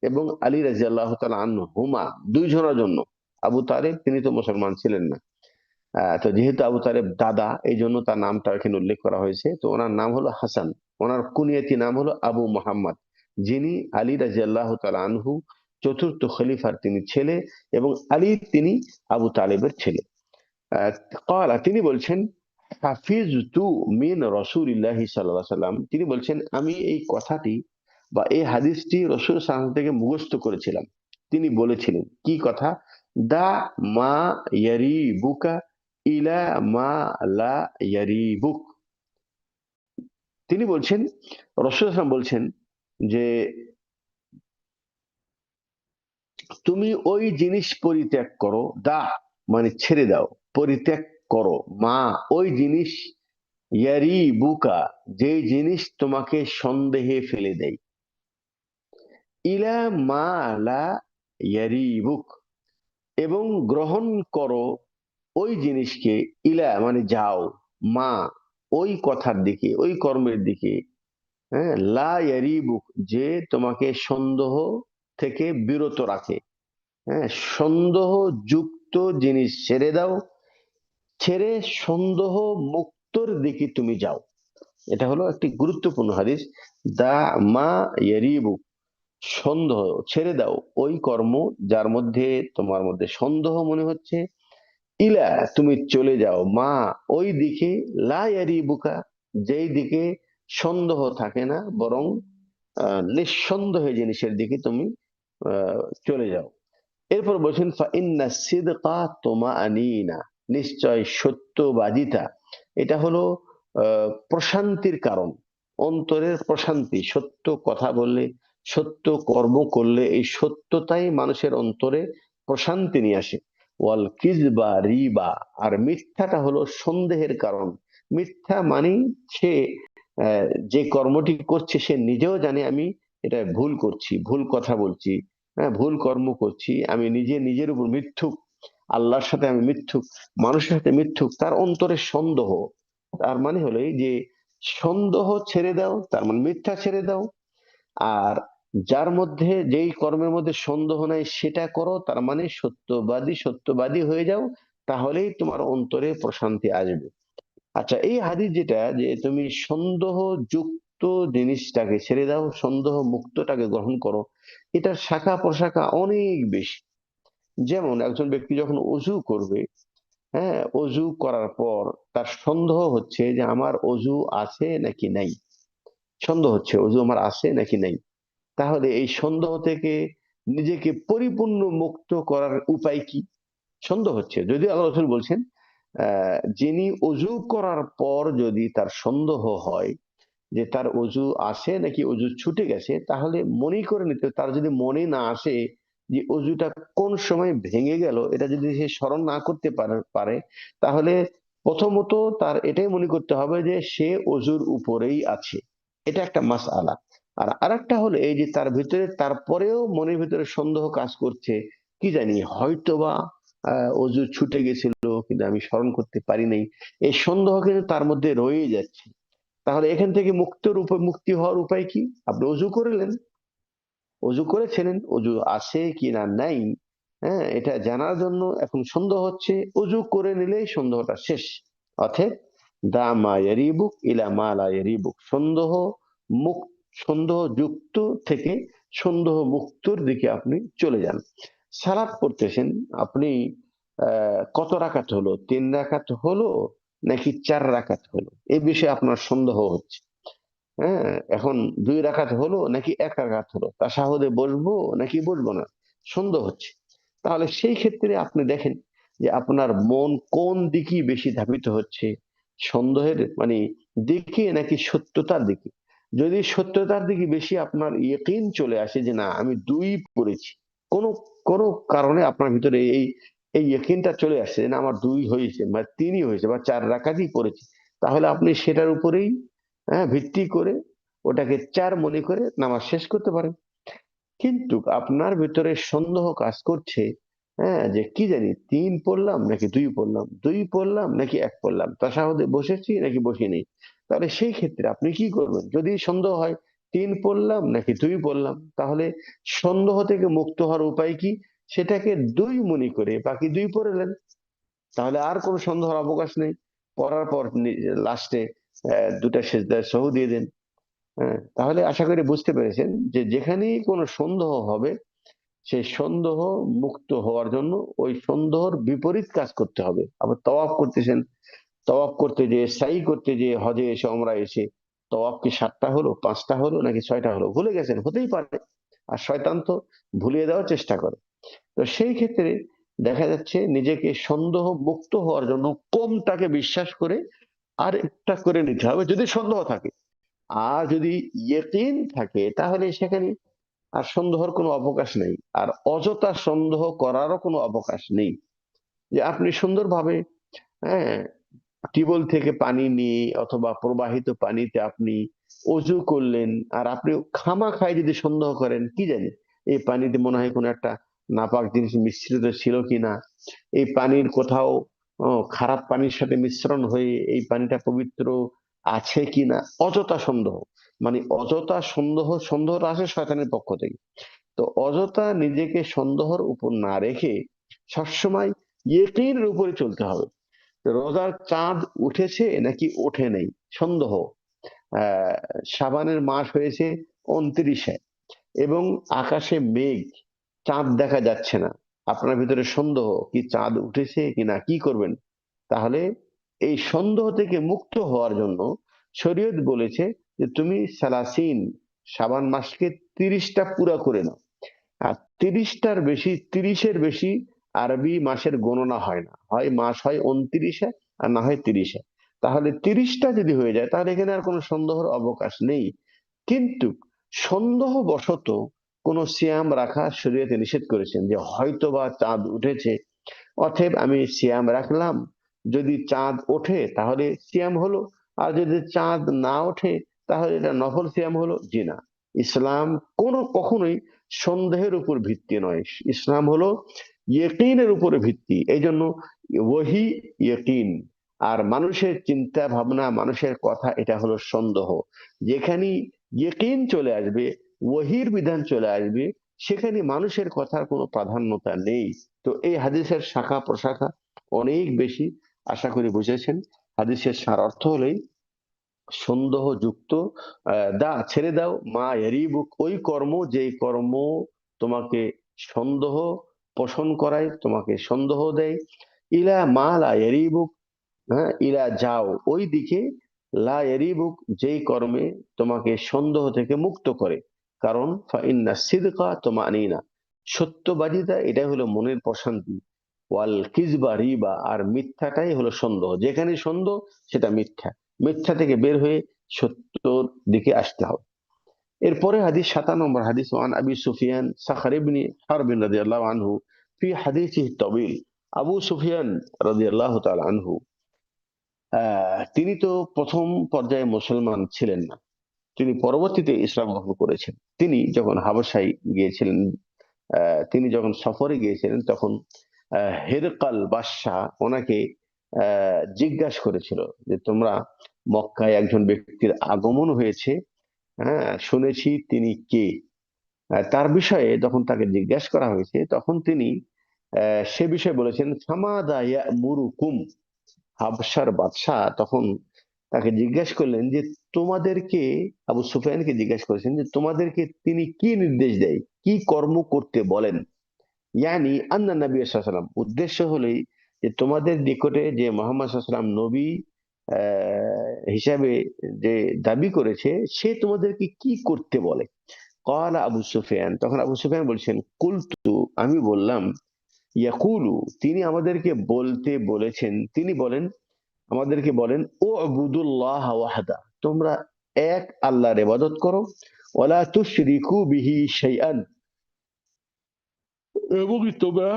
এবং আলী রাদিয়াল্লাহু তাআলা আনহুমা, দুইজনের জন্য। আবু তালেব তিনি তো মুসলমান ছিলেন না। তো যেহেতু আবু তালেব দাদা, এই জন্য তার নামটা এখানে উল্লেখ করা হয়েছে। তো ওনার নাম হলো হাসান, ওনার কুনিয়াতি নাম হলো আবু মোহাম্মদ, যিনি আলী রাদিয়াল্লাহু তাআলা আনহু চতুর্থ খলিফার তিনি ছেলে, এবং আলী তিনি আবু তালেবের ছেলে। আহ, তিনি বলছেন, হাফিজতু মিন রাসূলিল্লাহি সাল্লাল্লাহু আলাইহি সাল্লাম, তিনি বলছেন আমি এই কথাটি বা এই হাদিসটি রাসূল সাল্লাল্লাহু আলাইহি ওয়াসাল্লাম থেকে মুখস্থ করেছিলাম। তিনি বলেছিলেন কি কথা? দা মা ইয়ারিবুকা ইলা মা লা ইয়ারিবুক। তিনি বলছেন, রাসূল সাল্লাল্লাহু আলাইহি ওয়াসাল্লাম বলছেন যে তুমি ওই জিনিস পরিত্যাগ করো, দা মানে ছেড়ে দাও, পরিত্যাগ করো, মা ওই জিনিস, ইয়ারি বুকা যে জিনিস তোমাকে সন্দেহে ফেলে দেয়, ইলা মা লা ইয়ারিবুক এবং গ্রহণ করো ওই জিনিসকে, ইলা মানে যাও, মা ওই কথার দিকে, ওই কর্মের দিকে, লা ইয়ারিবুক যে তোমাকে সন্দেহ থেকে বিরত রাখে। সন্দেহ যুক্ত জিনিস ছেড়ে দাও, ছেড়ে সন্দেহ মুক্তর দিকে তুমি যাও। এটা হলো একটি গুরুত্বপূর্ণ হাদিস। দা মা ইয়ারিবু, সন্দেহ ছেড়ে দাও ওই কর্ম যার মধ্যে তোমার মধ্যে সন্দেহ মনে হচ্ছে, ইলা তুমি চলে যাও মা ওই দিকে, লা ইয়ারিবুকা যেই দিকে সন্দেহ থাকে না, বরং নিঃসন্দেহে জিনিসের দিকে তুমি আহ, চলে যাও। এরপর বলছেন ফাইন্না সিদকা তুমাআনিনা, নিশ্চয় সত্যবাদিতা এটা হলো প্রশান্তির কারণ, অন্তরের প্রশান্তি। সত্য কথা বললে, সত্য কর্ম করলে এই সত্যতাই মানুষের অন্তরে প্রশান্তি নিয়ে আসে। ওয়াল কিজবা রিবা, আর মিথ্যাটা হলো সন্দেহের কারণ। মিথ্যা মানে সে যে কর্মটি করছে সে নিজেও জানে আমি এটা ভুল করছি, ভুল কথা বলছি, ভুল কর্ম করছি, আমি নিজে নিজের উপর মিথ্যুক, আল্লাহর সাথে আমি মিথ্যুক, মানুষের সাথে মিথ্যুক, তার অন্তরে সন্দেহ। তার মানে হলো এই যে সন্দেহ ছেড়ে দাও, তার মানে মিথ্যা ছেড়ে দাও, আর যার মধ্যে যেই কর্মের মধ্যে সন্দেহ নাই সেটা করো, তার মানে সত্যবাদী সত্যবাদী হয়ে যাও, তাহলেই তোমার অন্তরে প্রশান্তি আসবে। আচ্ছা, এই হাদিস যেটা, যে তুমি সন্দেহ যুক্ত জিনিসটাকে ছেড়ে দাও, সন্দেহ মুক্তটাকে গ্রহণ করো, এটার শাখা প্রশাখা অনেক বেশি। যেমন একজন ব্যক্তি যখন অজু করবে, হ্যাঁ, অজু করার পর তার সন্দেহ হচ্ছে যে আমার অজু আছে নাকি নাই, সন্দেহ হচ্ছে অজু আমার আছে নাকি নাই। তাহলে এই সন্দেহ থেকে নিজেকে পরিপূর্ণ মুক্ত করার উপায় কি? সন্দেহ হচ্ছে, যদি আল্লাহ রাসূল বলছেন যিনি অজু করার পর যদি তার সন্দেহ হয় যে তার অজু আসে নাকি অজু ছুটে গেছে, তাহলে মনে করে নিতে, তার যদি মনে না আসে যে অজুটা কোন সময় ভেঙে গেল, এটা যদি সে স্মরণ না করতে পারে, তাহলে প্রথমত তার এটাই মনে করতে হবে যে সে অজুর উপরেই আছে। এটা একটা মাসআলা। আর আরেকটা হলো এই যে তার ভিতরে তারপরেও মনের ভিতরে সন্দেহ কাজ করছে, কি জানি হয়তোবা অজু ছুটে গেছিল কিন্তু আমি স্মরণ করতে পারি নাই, এই সন্দেহ কিন্তু তার মধ্যে রয়ে যাচ্ছে। তাহলে এখান থেকে মুক্তি হওয়ার উপায় কি? আপনি অজু করলেন, অজু করেছিলেন, অজু আছে কি না নাই, হ্যাঁ, এটা জানার জন্য এখন সন্দেহ হচ্ছে, অজু করে নিলেই সন্দেহটা শেষ। অতএব দা মা ইয়ারিবুক ইলা মা লা ইয়ারিবুক, মুক সন্দেহ যুক্ত থেকে সন্দেহ মুক্তর দিকে আপনি চলে যান। সালাত পড়তেছেন আপনি, কত রাকাত হলো, 3 রাকাত হলো নাকি 4 রাকাত হলো, এই বিষয়ে আপনার সন্দেহ হচ্ছে। হ্যাঁ, এখন 2 রাকাত হলো নাকি 1 রাকাত হলো, তাশাহুদে বসবো নাকি বসবো না, সন্দেহ হচ্ছে। তাহলে সেই ক্ষেত্রে আপনি দেখেন যে আপনার মন কোন দিকে বেশি ধাবিত হচ্ছে, সন্দেহের মানে দিকে নাকি সত্যতার দিকে। যদি সত্যতার দিকে বেশি আপনার ইয়কিন চলে আসে যে না আমি 2 পড়েছি, কোন কোন কারণে আপনার ভিতরে এই এই ইয়কিনটা চলে আসছে যে না আমার 2 হয়েছে বা 3ই হয়েছে বা 4 রাকাতই পড়েছি, তাহলে আপনি সেটার উপরেই, হ্যাঁ, ভিত্তি করে ওটাকে 4 মনে করে নামাজ শেষ করতে পারেন। কিন্তু আপনার ভিতরে সন্দেহ কাজ করছে, হ্যাঁ, যে কি জানি 3 পড়লাম নাকি 2 পড়লাম, 2 পড়লাম নাকি 1 পড়লাম, তাশাহুদে বসেছি নাকি বসিনি। তাহলে সেই ক্ষেত্রে আপনি কি করবেন? যদি সন্দেহ হয় 3 পড়লাম নাকি 2 পড়লাম, তাহলে সন্দেহ থেকে মুক্ত হওয়ার উপায় কি? সেটাকে 2 মনে করে বাকি 2 পড়লেন। তাহলে আর কোনো সন্দেহের অবকাশ নেই। পড়ার পর লাস্টে 2টা সেজদায় সহু দিয়ে দেন। হ্যাঁ, তাহলে আশা করি বুঝতে পেরেছেন যে যেখানেই কোনো সন্দেহ হবে, সেই সন্দেহ মুক্ত হওয়ার জন্য ওই সন্দেহর বিপরীত কাজ করতে হবে। আবার তওয়াফ করতেছেন, তওয়াফ করতে যেয়ে সাই করতে যেয়ে হজে এসে ওমরায় এসে তওয়াফ কি 7টা হলো, 5টা হলো নাকি 6টা হলো, ভুলে গেছেন, হতেই পারে। আর শয়তান তো ভুলিয়ে দেওয়ার চেষ্টা করে। তো সেই ক্ষেত্রে দেখা যাচ্ছে নিজেকে সন্দেহ মুক্ত হওয়ার জন্য কমটাকে বিশ্বাস করে আরেকটা করে নিতে হবে যদি সন্দেহ থাকে। আর যদি ইয়কিন থাকে তাহলে সেখানে আর সন্দেহের কোনো অবকাশ নেই। আর অযথা সন্দেহ করারও কোনো অবকাশ নেই। যে আপনি সুন্দরভাবে, হ্যাঁ, টিউবওয়েল থেকে পানি নিয়ে অথবা প্রবাহিত পানিতে আপনি অজু করলেন, আর আপনি খামাখায় যদি সন্দেহ করেন কি জানি এই পানিতে মনে হয় কোনো একটা নাপাক জিনিস মিশ্রিত ছিল কিনা, এই পানির কোথাও খারাপ পানির সাথে মিশ্রণ হয়ে এই পানিটা পবিত্র আছে কিনা, অযথা সন্দেহ, মানে অযথা সন্দেহ, সন্দেহটা আসে শয়তানের পক্ষ থেকে। তো অযথা নিজেকে সন্দেহের উপর না রেখে সবসময় ইয়কিনের উপরে চলতে হবে। রোজার চাঁদ উঠেছে নাকি ওঠে নাই, সন্দেহ। আহ সাবানের মাস হয়েছে 29-এ এবং আকাশে মেঘ, চাঁদ দেখা যাচ্ছে না, আপনার ভিতরে সন্দেহ কি চাঁদ উঠেছে কিনা, কি করবেন? তাহলে এই সন্দেহ থেকে মুক্ত হওয়ার জন্য শরীয়ত বলেছে যে তুমি সালাসিন, শাবান মাসকে 30টা পুরা করে নাও। আর 30টার বেশি, 30-এর বেশি আরবি মাসের গণনা হয় না, হয় মাস হয় 29-এ আর না হয় 30-এ। তাহলে 30টা যদি হয়ে যায় তাহলে এখানে আর কোনো সন্দেহের অবকাশ নেই। কিন্তু সন্দেহ বশত কোন সিয়াম রাখা শরীয়তে নিষেধ করেছেন যে হয়তোবা চাঁদ উঠেছে, অতএব আমি সিয়াম রাখলাম, যদি চাঁদ ওঠে তাহলে সিয়াম হলো, আর যদি চাঁদ না ওঠে তাহলে এটা নফল সিয়াম হলো। জি না, ইসলাম কখনোই সন্দেহের উপর ভিত্তি নয়, ইসলাম হলো ইয়কিনের উপরে ভিত্তি। এই জন্য ওহি ইয়কিন, আর মানুষের চিন্তা ভাবনা মানুষের কথা এটা হলো সন্দেহ। যেখানে ইয়কিন চলে আসবে ওহীর বিধান চলে আসবে, সেখানে মানুষের কথার কোনো প্রাধান্যতা নেই। তো এই হাদিসের শাখা প্রশাখা অনেক বেশি, আশা করি বুঝেছেন। হাদিসের সার অর্থ হলেই সন্দেহযুক্ত ছেড়ে দাও মা ইয়ারিবুক, ওই কর্ম যেই কর্ম তোমাকে সন্দেহ পোষণ করায়, তোমাকে সন্দেহ দেয়। ইলা মা লা ইয়ারিবুক, হ্যাঁ, ইলা যাও ওই দিকে, লা ইয়ারিবুক যেই কর্মে তোমাকে সন্দেহ থেকে মুক্ত করে। কারণ ফাইন্না সিদকা তুমানিনা, সত্যবাদিতা এটাই হলো মনের প্রশান্তি। ওয়াল কিজবা রিবা, আর মিথ্যাটাই হলো সন্দেহ, যেখানে সন্দেহ সেটা মিথ্যা, মিথ্যা থেকে বের হয়ে সত্যর দিকে আসতে হবে। এরপরে হাদিস ৭ নম্বর হাদিস, ওয়ান আবি সুফিয়ান সাখর ইবনে হারব রাদিয়াল্লাহু আনহু ফি হাদিসিহি তাওয়িল। আবু সুফিয়ান রাদিয়াল্লাহু তাআলা আনহু, তিনি তো প্রথম পর্যায়ে মুসলমান ছিলেন না, তিনি পরবর্তীতে ইসলাম গ্রহণ করেছেন। তিনি যখন হাবশায় গিয়েছিলেন, তিনি যখন সফরে গিয়েছিলেন, তখন হেরকাল বাদশাহ ওনাকে জিজ্ঞাসা করেছিল যে তোমরা, মক্কায় একজন ব্যক্তির আগমন হয়েছে, হ্যাঁ শুনেছি, তিনি কে? তার বিষয়ে যখন তাকে জিজ্ঞাসা করা হয়েছে, তখন তিনি সে বিষয়ে বলেছেন ফামাদা ইয়ামুরুকুম। হাবশার বাদশাহ তখন তাকে জিজ্ঞাসা করলেন যে তোমাদেরকে, আবু সুফিয়ানকে জিজ্ঞাসা করেছেন যে তোমাদেরকে তিনি কি নির্দেশ দেয়, কি কর্ম করতে বলেন। ইয়ানি আন্না নবী সাল্লাল্লাহু আলাইহি ওয়াসাল্লাম, উদ্দেশ্য হলেই যে তোমাদের নিকটে যে মোহাম্মদ সাল্লাল্লাহু আলাইহি ওয়াসাল্লাম নবী হিসাবে যে দাবি করেছে, সে তোমাদেরকে কি করতে বলে। ক্বালা আবু সুফিয়ান, তখন আবু সুফিয়ান বলছেন কুলতু, আমি বললাম, ইয়াকুলু, তিনি আমাদেরকে বলতে বলেছেন, তিনি বলেন, আমাদেরকে বলেন, ও আবুদুল্লাহ ওয়াহদা, তোমরা এক আল্লাহর ইবাদত করো, ওয়ালা তুশরিকু বিহি শাইআন, এবং তোমরা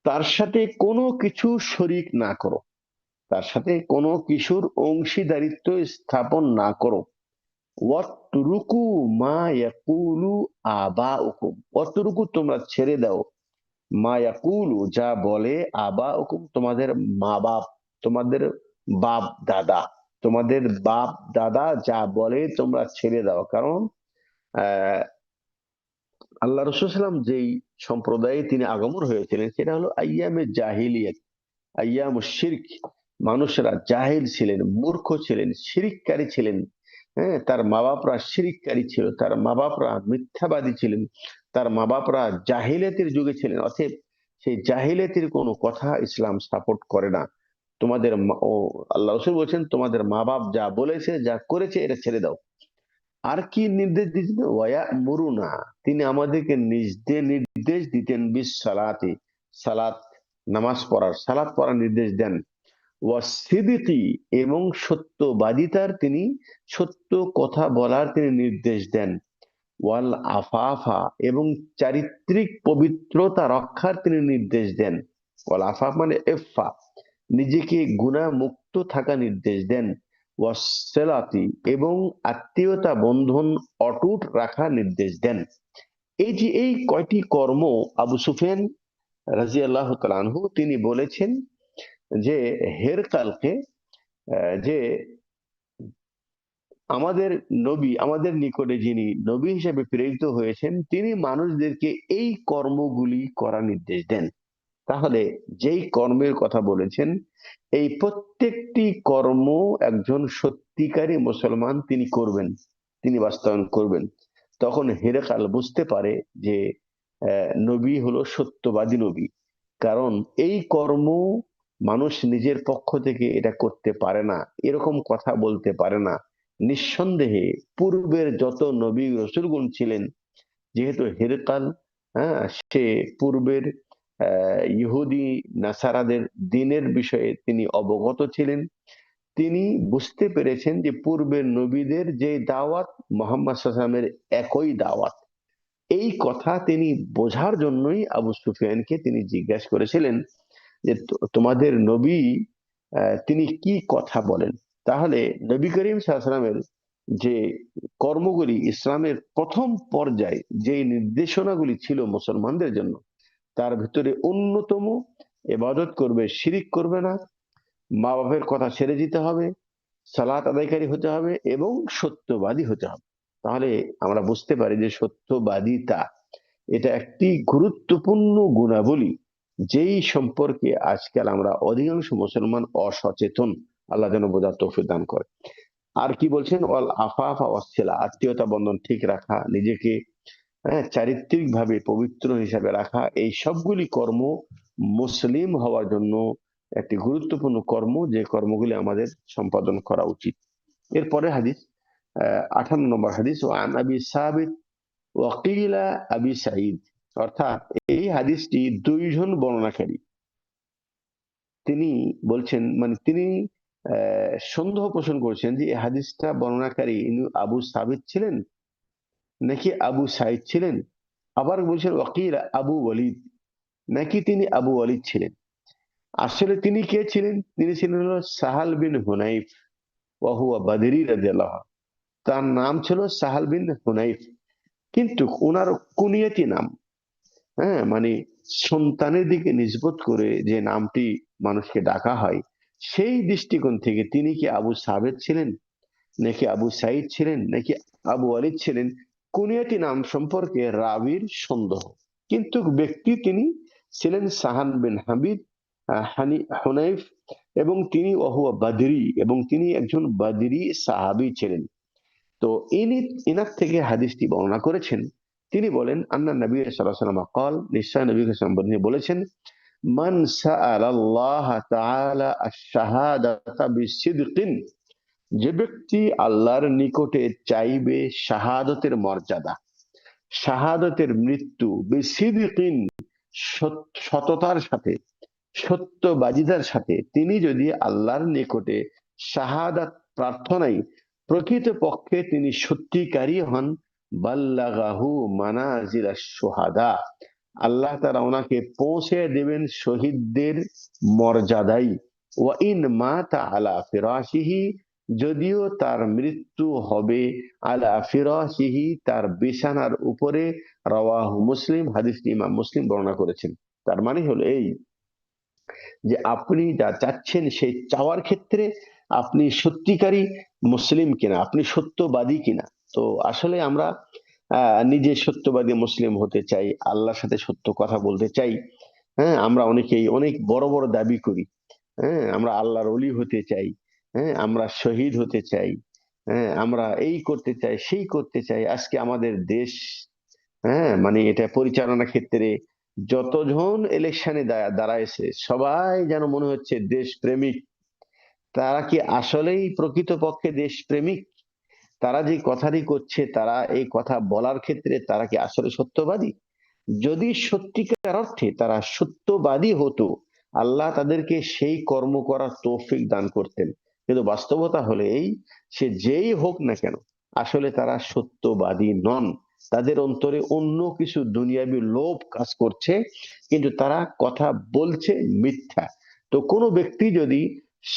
তার সাথে কোনো কিছু শরিক না করো, তার সাথে কোনো কিছুর অংশীদারিত্ব স্থাপন না করো। ওয়াতরুকু মা ইয়াকুলু আবাউকুম, ওয়াতরুকু তোমরা ছেড়ে দাও, মা ইয়াকুলু যা বলে, আবাউকুম তোমাদের মা বাপ, তোমাদের বাপ দাদা, তোমাদের বাপ দাদা যা বলে তোমরা ছেড়ে দাও। কারণ আহ আল্লাহ রাসূল সাল্লাল্লাহু আলাইহি ওয়াসাল্লাম যেই সম্প্রদায়ে তিনি আগমন হয়েছিলেন, সেটা হলো আইয়ামে জাহিলিয়াত, আইয়ামুশ শিরক। মানুষেরা জাহিল ছিলেন, মূর্খ ছিলেন, শিরিককারী ছিলেন। হ্যাঁ, তার মা বাপরা শিরিককারী ছিল, তার মা বাপরা মিথ্যাবাদী ছিলেন, তার মা বাপরা জাহিলিয়াতের যুগে ছিলেন। অতএব সেই জাহিলিয়াতের কোনো কথা ইসলাম সাপোর্ট করে না। তোমাদের আল্লাহ রাসূল বলছেন তোমাদের মা বাপ যা বলেছে, যা করেছে, এটা ছেড়ে দাও। আর কি নির্দেশ দিতেন, ওয়া মুরুনা, তিনি আমাদেরকে নির্দেশ দিতেন বিস সালাতি, সালাত, নামাজ পড়ার, সালাত পড়ার নির্দেশ দেন। ওয়াসিদিকি, এবং সত্যবাদিতার, তিনি সত্য কথা বলার তিনি নির্দেশ দেন। ওয়াল আফাফা, এবং চারিত্রিক পবিত্রতা রক্ষার তিনি নির্দেশ দেন। ওয়াল আফাফ মানে এফা, নিজেকে গুনাহ মুক্ত থাকা নির্দেশ দেন। ওয়াসসালাতি, এবং আত্মীয়তা বন্ধন অটুট রাখার নির্দেশ দেন। এই যে এই কয়টি কর্ম আবু সুফিয়ান রাদিয়াল্লাহু তাআলা আনহু তিনি বলেছেন যে হেরকালকে, যে আমাদের নবী, আমাদের নিকটে যিনি নবী হিসেবে প্রেরিত হয়েছেন, তিনি মানুষদেরকে এই কর্মগুলি করার নির্দেশ দেন। তাহলে যেই কর্মের কথা বলেছেন, এই প্রত্যেকটি কর্ম একজন সত্যিকারী মুসলমান তিনি করবেন, তিনি বাস্তবায়ন করবেন। তখন হেরেকাল বুঝতে পারে যে নবী হলো সত্যবাদী নবী। কারণ এই কর্ম মানুষ নিজের পক্ষ থেকে এটা করতে পারে না, এরকম কথা বলতে পারে না। নিঃসন্দেহে পূর্বের যত নবী রসুলগণ ছিলেন, যেহেতু হেরকাল, হ্যাঁ, সে পূর্বের ইহুদি নাসারাদের দিনের বিষয়ে তিনি অবগত ছিলেন। তিনি বুঝতে পেরেছেন যে পূর্বের নবীদের যে দাওয়াত, মোহাম্মদ সাল্লাল্লাহু আলাইহি ওয়াসাল্লামের একই দাওয়াত। এই কথা তিনি বোঝার জন্যই আবু সুফিয়ানকে তিনি জিজ্ঞাসা করেছিলেন যে তোমাদের নবী তিনি কি কথা বলেন। তাহলে নবী করিম সাল্লাল্লাহু আলাইহি ওয়াসাল্লামের যে কর্মগুলি, ইসলামের প্রথম পর্যায়ে যে নির্দেশনাগুলি ছিল মুসলমানদের জন্য, তার ভিতরে অন্যতম, ইবাদত করবে, শিরিক করবে না, মা বাপের কথা ছেড়ে দিতে হবে, সালাত আদায়কারী হতে হবে, এবং সত্যবাদী হতে হবে। তাহলে আমরা বুঝতে পারি যে সত্যবাদিতা এটা একটি গুরুত্বপূর্ণ গুণাবলী, যেই সম্পর্কে আজকাল আমরা অধিকাংশ মুসলমান অসচেতন। আল্লাহ যেন বোঝার তৌফিক দান করে। আর কি বলছেন, ওয়াল আফাফা ওয়াসসিলা, আত্মীয়তা বন্ধন ঠিক রাখা, নিজেকে চারিত্রিক ভাবে পবিত্র হিসাবে রাখা, এই সবগুলি কর্ম মুসলিম হওয়ার জন্য একটি গুরুত্বপূর্ণ কর্ম, যে কর্মগুলি আমাদের সম্পাদন করা উচিত। এরপরে হাদিস, 58 নম্বর হাদিস, ওয়ান আবি সাবিত ওয়াকিলা আবি সাঈদ, অর্থাৎ এই হাদিসটি দুইজন বর্ণনাকারী, তিনি বলছেন, মানে তিনি সন্দেহ পোষণ করছেন যে এই হাদিসটা বর্ণনাকারী ইনি আবু সাবিত ছিলেন নাকি আবু সাঈদ ছিলেন। আবার বলছেন ওয়াকিল আবু ওয়ালিদ, নাকি তিনি আবু ওয়ালিদ ছিলেন। আসলে তিনি কে ছিলেন? তিনি ছিলেন হলো সাহাল বিন হুনাইফ ওয়া হুয়া বাদরি রাদিয়াল্লাহু আনহু। তার নাম ছিল সাহাল বিন হুনাইফ, কিন্তু ওনার কুনিয়াতি নাম, মানে সন্তানের দিকে নিসবত করে যে নামটি মানুষকে ডাকা হয়, সেই দৃষ্টিকোণ থেকে তিনি কি আবু সাবেদ ছিলেন নাকি আবু সাইদ ছিলেন নাকি আবু ওয়ালিদ ছিলেন, কুনিয়াটি নাম সম্পর্কে রাবির সন্দেহ। কিন্তু ব্যক্তি তিনি ছিলেন সাহান বিন হাবিব হুনাইফ, এবং তিনি ওহুয়া বাদরি, এবং তিনি একজন বাদরি সাহাবী ছিলেন। তো ইনি ইনার থেকে হাদিসটি বর্ণনা করেছেন। তিনি বলেন আন্না নবী সাল্লাল্লাহু আলাইহি ওয়াসাল্লাম قال, নিশ্চয় নবী সাল্লাল্লাহু আলাইহি ওয়াসাল্লাম বলেছেন, মান সাআলাল্লাহ তাআলা আশ-শাহাদাতা বিসিদকিন, যে ব্যক্তি আল্লাহর নিকটে চাইবে শাহাদতের মর্যাদা, শাহাদতের মৃত্যু, বিসিদকিন সততার সাথে, সত্যবাদিতার সাথে, তিনি যদি আল্লাহর নিকটে শাহাদাত প্রার্থনায় প্রকৃত পক্ষে তিনি সত্যিকারী হন, বাল্লাগাহু মানাজিলা শুহাদা, আল্লাহ তাআলা ওনাকে পৌঁছে দেবেন শহীদদের মর্যাদায়। ওয়া ইন মাতা আলা ফিরাশিহি, যদিও তার মৃত্যু হবে আলা ফিরাশিহি, তার বিছানার উপরে। রাওয়াহু মুসলিম, হাদিসটি ইমাম মুসলিম বর্ণনা করেছেন। তার মানে হলো এই যে আপনি যা চাচ্ছেন সেই চাওয়ার ক্ষেত্রে আপনি সত্যিকারী মুসলিম কিনা, আপনি সত্যবাদী কিনা। তো আসলে আমরা নিজে সত্যবাদী মুসলিম হতে চাই, আল্লাহর সাথে সত্য কথা বলতে চাই। আমরা অনেকেই অনেক বড় বড় দাবি করি। আমরা আল্লাহর ওলি হতে চাই, আমরা শহীদ হতে চাই, আমরা এই করতে চাই সেই করতে চাই। আজকে আমাদের দেশ, মানে এটা পরিচালনা ক্ষেত্রে যতজন ইলেকশনে দাঁড়াইছে সবাই যেন মনে হচ্ছে দেশ প্রেমিক। তারা কি আসলেই প্রকৃতপক্ষে দেশ প্রেমিক? তারা যে কথাটি করছে, তারা এই কথা বলার ক্ষেত্রে তারা কি আসলে সত্যবাদী? যদি সত্যিকার অর্থে তারা সত্যবাদী হতো, আল্লাহ তাদেরকে সেই কর্ম করার তৌফিক দান করতেন। কিন্তু বাস্তবতা হলে এই, সে যেই হোক না কেন, আসলে তারা সত্যবাদী নন। তাদের অন্তরে অন্য কিছু দুনিয়াবি লোভ কাজ করছে, কিন্তু তারা কথা বলছে মিথ্যা। তো কোনো ব্যক্তি যদি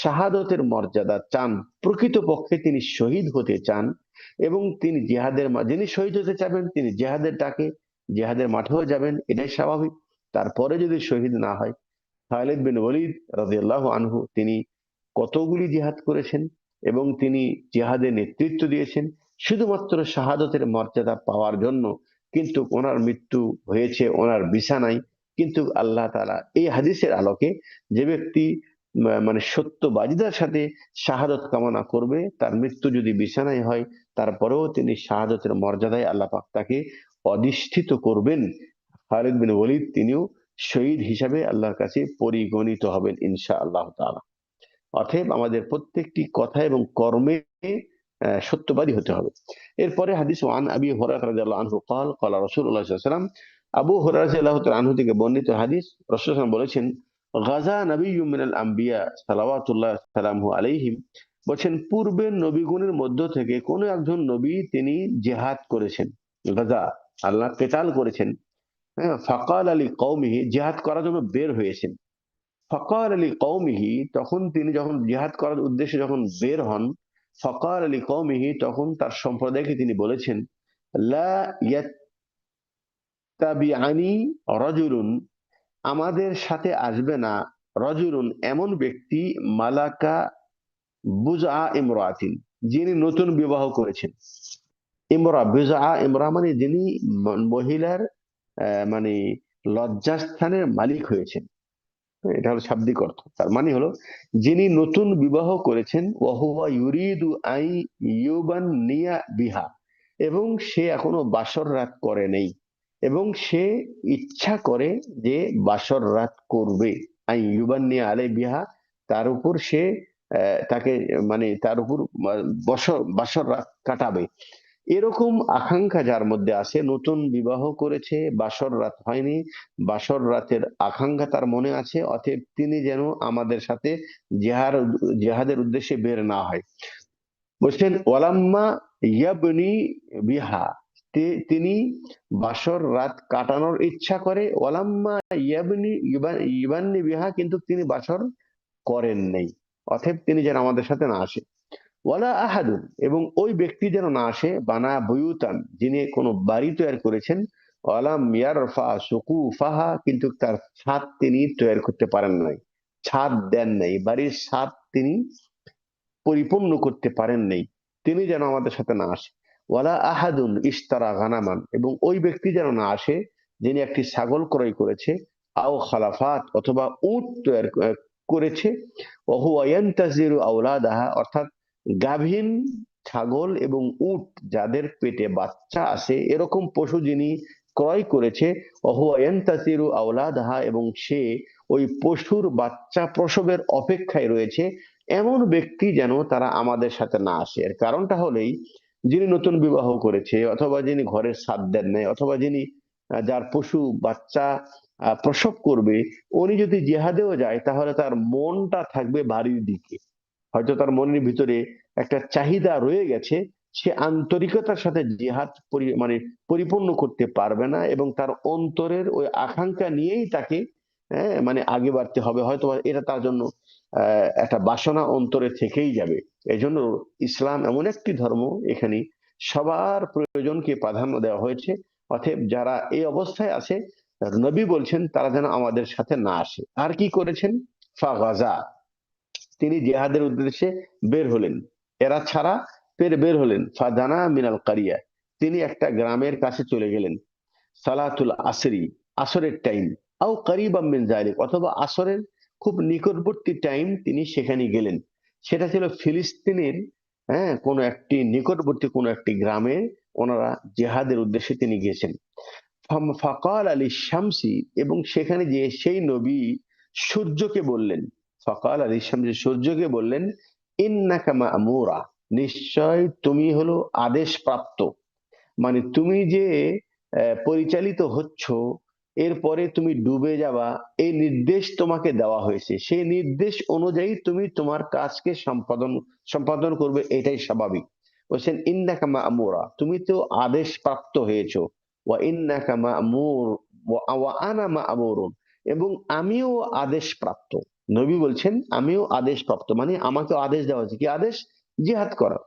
শাহাদতের মর্যাদা চান, প্রকৃতপক্ষে তিনি শহীদ হতে চান, এবং তিনি জিহাদের যিনি শহীদ হতে চাবেন তিনি জিহাদের ডাকে জিহাদের মাঠেও যাবেন, এটাই স্বাভাবিক। তারপরে যদি শহীদ না হয়, খালিদ বিন ওয়ালিদ রাদিয়াল্লাহু আনহু তিনি কতগুলি জিহাদ করেছেন এবং তিনি জিহাদের নেতৃত্ব দিয়েছেন শুধুমাত্র শাহাদতের মর্যাদা পাওয়ার জন্য, কিন্তু ওনার মৃত্যু হয়েছে ওনার বিছানায়। কিন্তু আল্লাহ তাআলা এই হাদিসের আলোকে, যে ব্যক্তি মানে সত্যবাদিতার সাথে শাহাদত কামনা করবে, তার মৃত্যু যদি বিছানায় হয়, তারপরেও তিনি শাহাদতের মর্যাদায় আল্লাহ পাক তাকে অধিষ্ঠিত করবেন। খালিদ বিন ওয়ালিদ তিনিও শহীদ হিসাবে আল্লাহর কাছে পরিগণিত হবেন ইনশাআল্লাহ তাআলা। অতএব আমাদের প্রত্যেকটি কথা এবং কর্মে সত্যবাদী হতে হবে। এরপরে হাদিস, ওয়ান আবি হুরায়রা রাদিয়াল্লাহু আনহু قال قال রাসূলুল্লাহ সাল্লাল্লাহু আলাইহি ওয়াসাল্লাম, আবু হুরায়রা রাদিয়াল্লাহু তাআলা আনহু থেকে বর্ণিত হাদিস, রাসূল সাল্লাল্লাহু আলাইহি ওয়াসাল্লাম বলেছেন, গাজা নাবিয়্যুম মিনাল আম্বিয়া সালাওয়াতুল্লাহ সালামুহু আলাইহিম, বলেন পূর্বের নবীগণের মধ্য থেকে কোন একজন নবী তিনি জিহাদ করেছেন। গাজা, আল্লাহ কেতাল করেছেন। ফাকাল আলী কওমিহি, জিহাদ করার জন্য বের হয়েছেন। ফাকাল আলী কওমিহি, তখন তিনি যখন জিহাদ করার উদ্দেশ্যে যখন বের হন, ফাকাল আলী কওমিহি, তখন তার সম্প্রদায়কে তিনি বলেছেন, লা ইয়াত্তাবিআনি রাজুলুন, আমাদের সাথে আসবে না, রাজুলুন এমন ব্যক্তি, মালাকা বুজআ ইমরাতিন, যিনি নতুন বিবাহ করেছেন। ইমরা বিজা, ইমরা মানে যিনি মহিলার মানে লজ্জাস্থানের মালিক হয়েছেন। হ্যাঁ, এটা হলো শাব্দিক অর্থ। তার মানে হলো যিনি নতুন বিবাহ করেছেন, ওয়াহুয়া ইউরিদু আই ইউবান্নিয়া বিহা, এবং সে এখনো বাসর রাত করে নেই, এবং সে ইচ্ছা করে যে বাসর রাত করবে। আই ইউবান্নিয়া আলাই বিহা, তার উপর সে তাকে মানে তার উপর বসর বাসর রাত কাটাবে, এরকম আকাঙ্ক্ষা যার মধ্যে আছে, নতুন বিবাহ করেছে, বাসর রাত হয়নি, বাসর রাতের আকাঙ্ক্ষা তার মনে আছে, অতএব তিনি যেন আমাদের সাথে জেহার জেহাদের উদ্দেশ্যে বের না হয়। বলছেন ওয়ালাম্মা ইয়াবনি বিহা, তিনি বাসর রাত কাটানোর ইচ্ছা করে, ওয়ালাম্মা ইয়াবান্নি বিহা, কিন্তু তিনি বাসর করেন নাই, অতএব তিনি যেন আমাদের সাথে না আসে। ওয়ালা আহাদুন, এবং ওই ব্যক্তি যেন না আসে, বানা বুয়ুতান, যিনি কোনো বাড়ি তৈরি করেছেন, ওয়ালাম ইয়ারফা সুকুফাহা, কিন্তু তার ছাদ তিনি তৈরি করতে পারেন নাই, ছাদ দেন নাই, বাড়ির ছাদ তিনি পরিপূর্ণ করতে পারেন নাই, তিনি যেন আমাদের সাথে না আসে। ওয়ালা আহাদুন ইশতারা গানামান, এবং ওই ব্যক্তি যেন না আসে যিনি একটি ছাগল ক্রয় করেছে, আও খালাফাত, অথবা উট তৈরি করেছে, ওহুয়া ইয়ান্তাজিরু আওলাদাহা, অর্থাৎ গাভীন ছাগল এবং উট যাদের পেটে বাচ্চা আছে, এরকম পশু যিনি ক্রয় করেছে, ওহুয়া ইয়ান্তাজিরু আওলাদাহা, এবং সে ওই পশুর বাচ্চা প্রসবের অপেক্ষায় রয়েছে, এমন ব্যক্তি যেন তারা আমাদের সাথে না আসে। এর কারণটা হলেই, যিনি নতুন বিবাহ করেছে, অথবা যিনি ঘরের ছাদ দেন নাই, অথবা যিনি যার পশু বাচ্চা প্রসব করবে, উনি যদি জিহাদেও যায় তাহলে তার মনটা থাকবে বাড়ির দিকে, হয়তো তার মনের ভিতরে একটা চাহিদা রয়ে গেছে, সে আন্তরিকতার সাথে জিহাদ মানে পরিপূর্ণ করতে পারবে না, এবং তার অন্তরের ওই আকাঙ্ক্ষা নিয়েই তাকে মানে আগে বাড়তে হবে, হয়তো এটা তার জন্য একটা বাসনা অন্তরে থেকেই যাবে। এই জন্য ইসলাম এমন একটি ধর্ম, এখানে সবার প্রয়োজনকে প্রাধান্য দেওয়া হয়েছে। অতএব যারা এই অবস্থায় আছে, নবী বলছেন তারা যেন আমাদের সাথে না আসে। আর কি করেছেন? ফাগাজা, তিনি জিহাদের উদ্দেশ্যে বের হলেন, এরা ছাড়া ফের বের হলেন। ফাদানা মিনাল কারিয়া, তিনি একটা গ্রামের কাছে চলে গেলেন। সালাতুল আসরি, আসরের টাইম, আও করিবাম মিন যালিক, অথবা আসরের খুব নিকটবর্তী টাইম তিনি সেখানে গেলেন। সেটা ছিল ফিলিস্তিনের কোন একটি নিকটবর্তী কোন একটি গ্রামে ওনারা জেহাদের উদ্দেশ্যে তিনি গেছেন। ফাকাল আলী শামসি, এবং সেখানে যে সেই নবী সূর্যকে বললেন, ফাকাল আলী শামসি, সূর্যকে বললেন, ইন্নাকা মা'মুরা, নিশ্চয় তুমি হলো আদেশ প্রাপ্ত, মানে তুমি যে পরিচালিত হচ্ছ, এরপরে তুমি ডুবে যাবা, এই নির্দেশ তোমাকে দেওয়া হয়েছে, সেই নির্দেশ অনুযায়ী তুমি তোমার কাজকে সম্পাদন সম্পাদন করবে, এটাই স্বাভাবিক। বলছেন ইন্নাকা মা'মুরা, তুমি তো আদেশ প্রাপ্ত হয়েছো, ওয়া ইন্নাকা মা'মুর ওয়া আনা মা'মুরুন, এবং আমিও আদেশ প্রাপ্ত। নবী বলছেন আমিও আদেশ প্রাপ্ত, মানে আমাকে আদেশ দেওয়া হয়েছে, কি আদেশ? জিহাদ করা।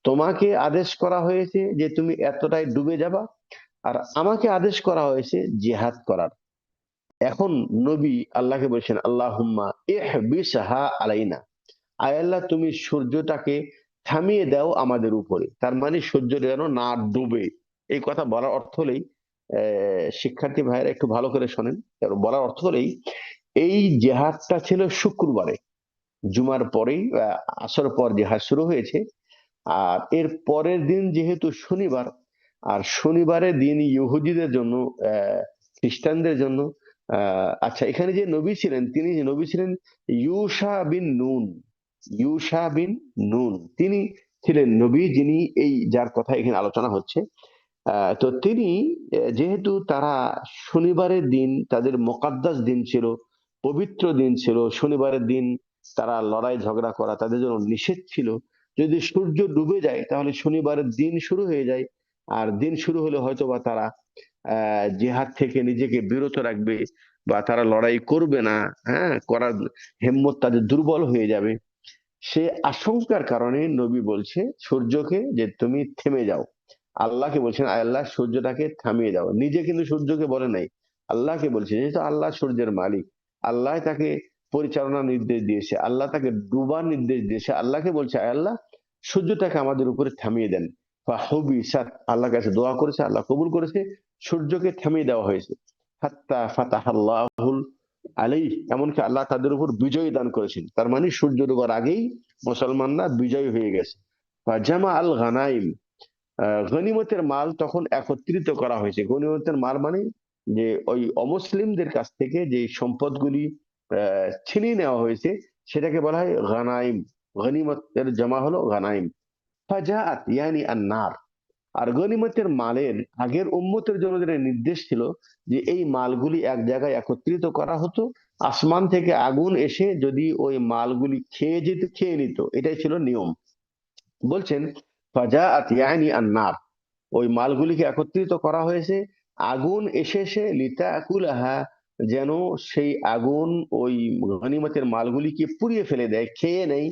তোমাকে আদেশ করা হয়েছে যে তুমি এতটাই ডুবে যাবা, আর আমাকে আদেশ করা হয়েছে জিহাদ করার। এখন নবী আল্লাহকে বলছেন, আল্লাহুম্মা ইহবিসহা আলাইনা, আয় আল্লাহ তুমি সূর্যটাকে থামিয়ে দাও আমাদের উপরে, তার মানে সূর্য যেন না ডুবে। এই কথা বলার অর্থ হলেই, শিক্ষার্থী ভাইয়েরা একটু ভালো করে শোনেন, বলার অর্থ হলেই, এই জেহাদটা ছিল শুক্রবারে, জুমার পরেই আসর পর জেহাদ শুরু হয়েছে। আর এর পরের দিন যেহেতু শনিবার, আর শনিবারের দিন ইহুদিদের জন্য, খ্রিস্টানদের জন্য, আচ্ছা, এখানে যে নবী ছিলেন, তিনি যে নবী ছিলেন ইউশা বিন নুন, ইউশা বিন নুন, তিনি ছিলেন নবী, যিনি এই যার কথা এখানে আলোচনা হচ্ছে। তো তিনি যেহেতু তারা শনিবারের দিন তাদের মোকাদ্দাস দিন ছিল, পবিত্র দিন ছিল, শনিবারের দিন তারা লড়াই ঝগড়া করা তাদের জন্য নিষেধ ছিল। যদি সূর্য ডুবে যায় তাহলে শনিবারের দিন শুরু হয়ে যায়, আর দিন শুরু হলে হয়তোবা তারা জিহাদ থেকে নিজেকে বিরত রাখবে, বা তারা লড়াই করবে না, করার হিম্মত তাদের দুর্বল হয়ে যাবে। সে আশঙ্কার কারণে নবী বলছে সূর্যকে যে তুমি থেমে যাও। আল্লাহকে বলছেন, আয় আল্লাহ সূর্যটাকে থামিয়ে দাও, নিজে কিন্তু সূর্যকে বলে নাই, আল্লাহকে বলছে, যেহেতু আল্লাহ সূর্যের মালিক, আল্লাহ তাকে পরিচালনা নির্দেশ দিয়েছে, আল্লাহ তাকে ডুবার নির্দেশ দিয়েছে, আল্লাহকে বলছে আয় আল্লাহ সূর্যটাকে আমাদের উপরে থামিয়ে দেন। ফাহুবিসাত, আল্লাহর কাছে দোয়া করেছে, আল্লাহ কবুল করেছে, সূর্যকে থামিয়ে দেওয়া হয়েছে। হাত্তা ফাতাহাল্লাহুল আলাইহ, এমনকি আল্লাহ তাদের উপর বিজয় দান করেছেন। তার মানে সূর্য ডোবার আগেই মুসলমানরা বিজয় হয়ে গেছে। জামা আল গানাইম, গনিমতের মাল তখন একত্রিত করা হয়েছে। গনিমতের মাল মানে যে ওই অমুসলিমদের কাছ থেকে যে সম্পদগুলি ছিনিয়ে নেওয়া হয়েছে, সেটাকে বলা হয় গানাইম। গনিমতের জমা হলো গানাইম। ফাজাআত ইয়ানি আন-নার। আর গনিমতের মালের আগের উম্মতের জন্য যেটা নির্দেশ ছিল যে এই মালগুলি এক জায়গায় একত্রিত করা হতো, আসমান থেকে আগুন এসে যদি ওই মালগুলি খেয়ে নিত, এটাই ছিল নিয়ম। বলছেন ফাজাআত ইয়ানি আন-নার, ওই মালগুলিকে একত্রিত করা হয়েছে, আগুন এসে লিতাকুলাহা, যেন সেই আগুন ওই গনিমতের মালগুলিকে পুড়িয়ে ফেলে দেয়, খেয়ে নেই।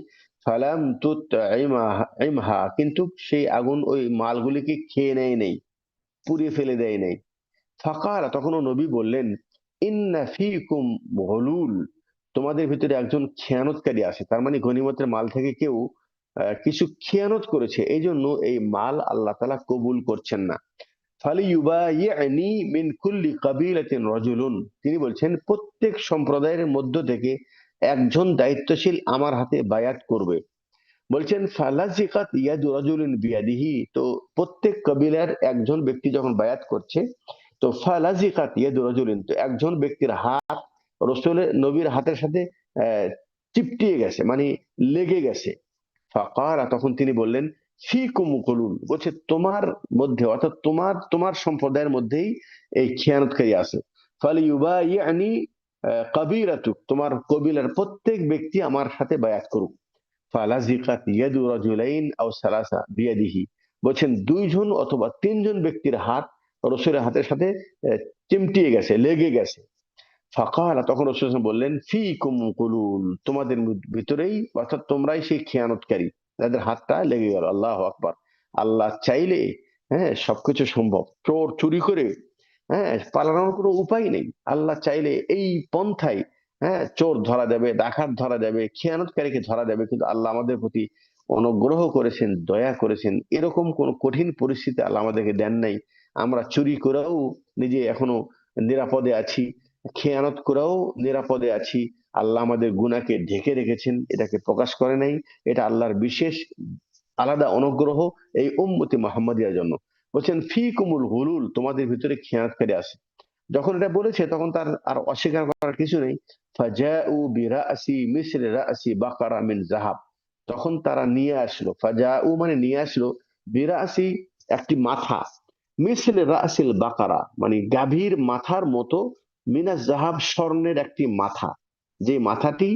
ফালাম তুতঈমহা, কিন্তু সেই আগুন ওই মালগুলিকে খেয়ে নেয়, পুড়িয়ে ফেলে দেয় নাই। ফাকাল, তখন নবী বললেন, ইন্না ফীকুম গুলুল, তোমাদের ভিতরে একজন খেয়ানতকারী আছে। তার মানে গনিমতের মাল থেকে কেউ কিছু খেয়ানত করেছে, এই জন্য এই মাল আল্লাহ তাআলা কবুল করছেন না। ফালিয়ুবাইয়িনি মিন কুল্লি কাবিলাতিন রাজুলুন, তিনি বলছেন প্রত্যেক সম্প্রদায়ের মধ্য থেকে একজন দায়িত্বশীল আমার হাতে বায়াত করবে। বলছেন ফালাজিকাত ইয়াদু রাজুলিন বিয়াদিহি, তো প্রত্যেক কবিলার একজন ব্যক্তি যখন বায়াত করছে, তো ফালাজিকাত ইয়াদু রাজুলিন, তো একজন ব্যক্তির হাত রসুলের নবীর হাতের সাথে আহ, চিপটিয়ে গেছে, মানে লেগে গেছে। ফাকালা, তখন তিনি বললেন, ফীকুম গুলুল, বলছে তোমার মধ্যে, অর্থাৎ তোমার তোমার সম্প্রদায়ের মধ্যেই এই খেয়ানতকারী আছে। ফালিয়ুবাইয়িনি কাবিলাতুক, তোমার কবিলার প্রত্যেক ব্যক্তি আমার সাথে বায়াত করুক। ফালাজিকাত ইয়াদু রাজুলাইন আও সালাসা বিয়াদিহি, বলছেন দুইজন অথবা তিনজন ব্যক্তির হাত রসুলের হাতের সাথে চিমটিয়ে গেছে, লেগে গেছে। ফাকালা, তখন রাসূল সাল্লাল্লাহু আলাইহি ওয়াসাল্লাম বললেন, ফীকুম কুলুল, তোমাদের ভিতরেই, অর্থাৎ তোমরাই সেই খেয়ানতকারী যাদের হাতটা লেগে গেল। আল্লাহু আকবার। আল্লাহ চাইলে, হ্যাঁ, সবকিছু সম্ভব। চোর চুরি করে, হ্যাঁ, পালানোর কোনো উপায় নেই। আল্লাহ চাইলে এই পন্থায়, হ্যাঁ, চোর ধরা যাবে, ডাকাত ধরা যাবে, খেয়ানতকারীকে ধরা যাবে। কিন্তু আল্লাহ আমাদের প্রতি অনুগ্রহ করেছেন, দয়া করেছেন, এরকম কোন কঠিন পরিস্থিতি আল্লাহ আমাদেরকে দেন নাই। আমরা চুরি করেও নিজে এখনো নিরাপদে আছি, খেয়ানত করেও নিরাপদে আছি। আল্লাহ আমাদের গুনাহকে ঢেকে রেখেছেন, এটাকে প্রকাশ করে নাই। এটা আল্লাহর বিশেষ আলাদা অনুগ্রহ এই উম্মতি মুহাম্মাদিয়ার জন্য। বলছেন ফীকুমুল গুলুল, তোমাদের ভিতরে খেয়ানতকারী আছে। যখন এটা বলেছে তখন তার আর অস্বীকার করার কিছু নেই। ফাজাউ বিরাসি মিসরি রাসি বাকারা মিন যাহাব, তখন তারা নিয়ে আসলো, ফাজাউ মানে নিয়ে আসলো, বিরাসি একটি মাথা, মিসলি রাসিল বাকারা মানে গাভীর মাথার মতো, মিনাজ জাহাব স্বর্ণের একটি মাথা, যে মাথাটি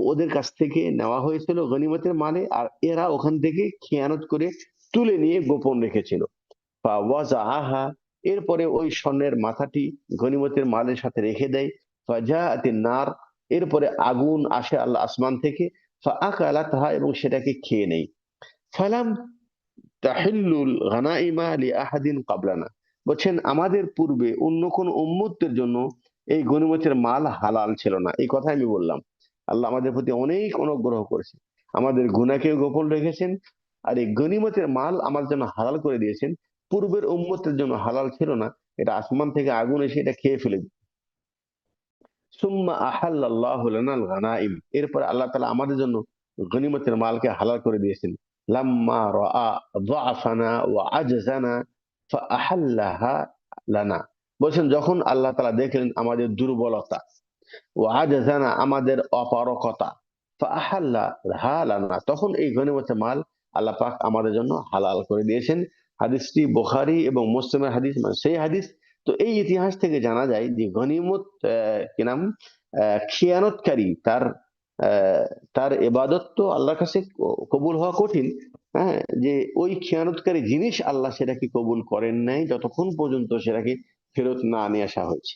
ওদের কাছ থেকে নেওয়া হয়েছিল গনিমতের মালে, আর এরা ওখান থেকে খেয়ানত করে তুলে নিয়ে গোপন রেখেছিল। ফাওয়াজাআহা, এরপরে ওই স্বর্ণের মাথাটি গনিমতের মালের সাথে রেখে দেয়। ফাজাআতিন নার, এরপরে আগুন আসে আল্লাহ আসমান থেকে, ফাআকালাতহা, এবং সেটাকে খেয়ে নেয়। ফালাম তাহিল্লুল গানাইমা লিআহাদিন ক্বাবলানা, বলছেন আমাদের পূর্বে অন্য কোন উম্মতের জন্য এই গনিমতের মাল হালাল ছিল না। এই কথা আমি বললাম। আল্লাহ আমাদের প্রতি অনেক অনুগ্রহ করেছেন, আমাদের গুনাহকে গোপন রেখেছেন, আর এই গনিমতের মাল আমাদের জন্য হালাল করে দিয়েছেন। পূর্বের উম্মতের জন্য হালাল ছিল না, এটা আসমান থেকে আগুন এসে এটা খেয়ে ফেলে। সুম্মা আহাল্লাল্লাহু লানাল গানাইম, এরপর আল্লাহ তাআলা আমাদের জন্য গনিমতের মালকে হালাল করে দিয়েছেন। লাম্মা রাআ যাআফানা ওয়া আজজানা ফাআহাল্লাহা লানা, বলছেন যখন আল্লাহ তাআলা দেখলেন আমাদের দুর্বলতা, ওয়া আজজানা আমাদের অপারগতা, ফাআহাল্লাহা লানা, তখন এই গনিমতের মাল আল্লাহ পাক আমাদের জন্য হালাল করে দিয়েছেন। হাদিসটি বুখারী এবং মুসলিমের হাদিস, মানে সেই হাদিস। তো এই ইতিহাস থেকে জানা যায় যে গনিমত কি নাম, খেয়ানতকারী তার তার ইবাদত তো আল্লাহর কাছে কবুল হওয়া কঠিন। হ্যাঁ, যে ওই খেয়ানতকারী জিনিস আল্লাহ সেটাকে কবুল করেন নাই যতক্ষণ পর্যন্ত সেটাকে ফেরত না নিয়ে আসা হয়েছে।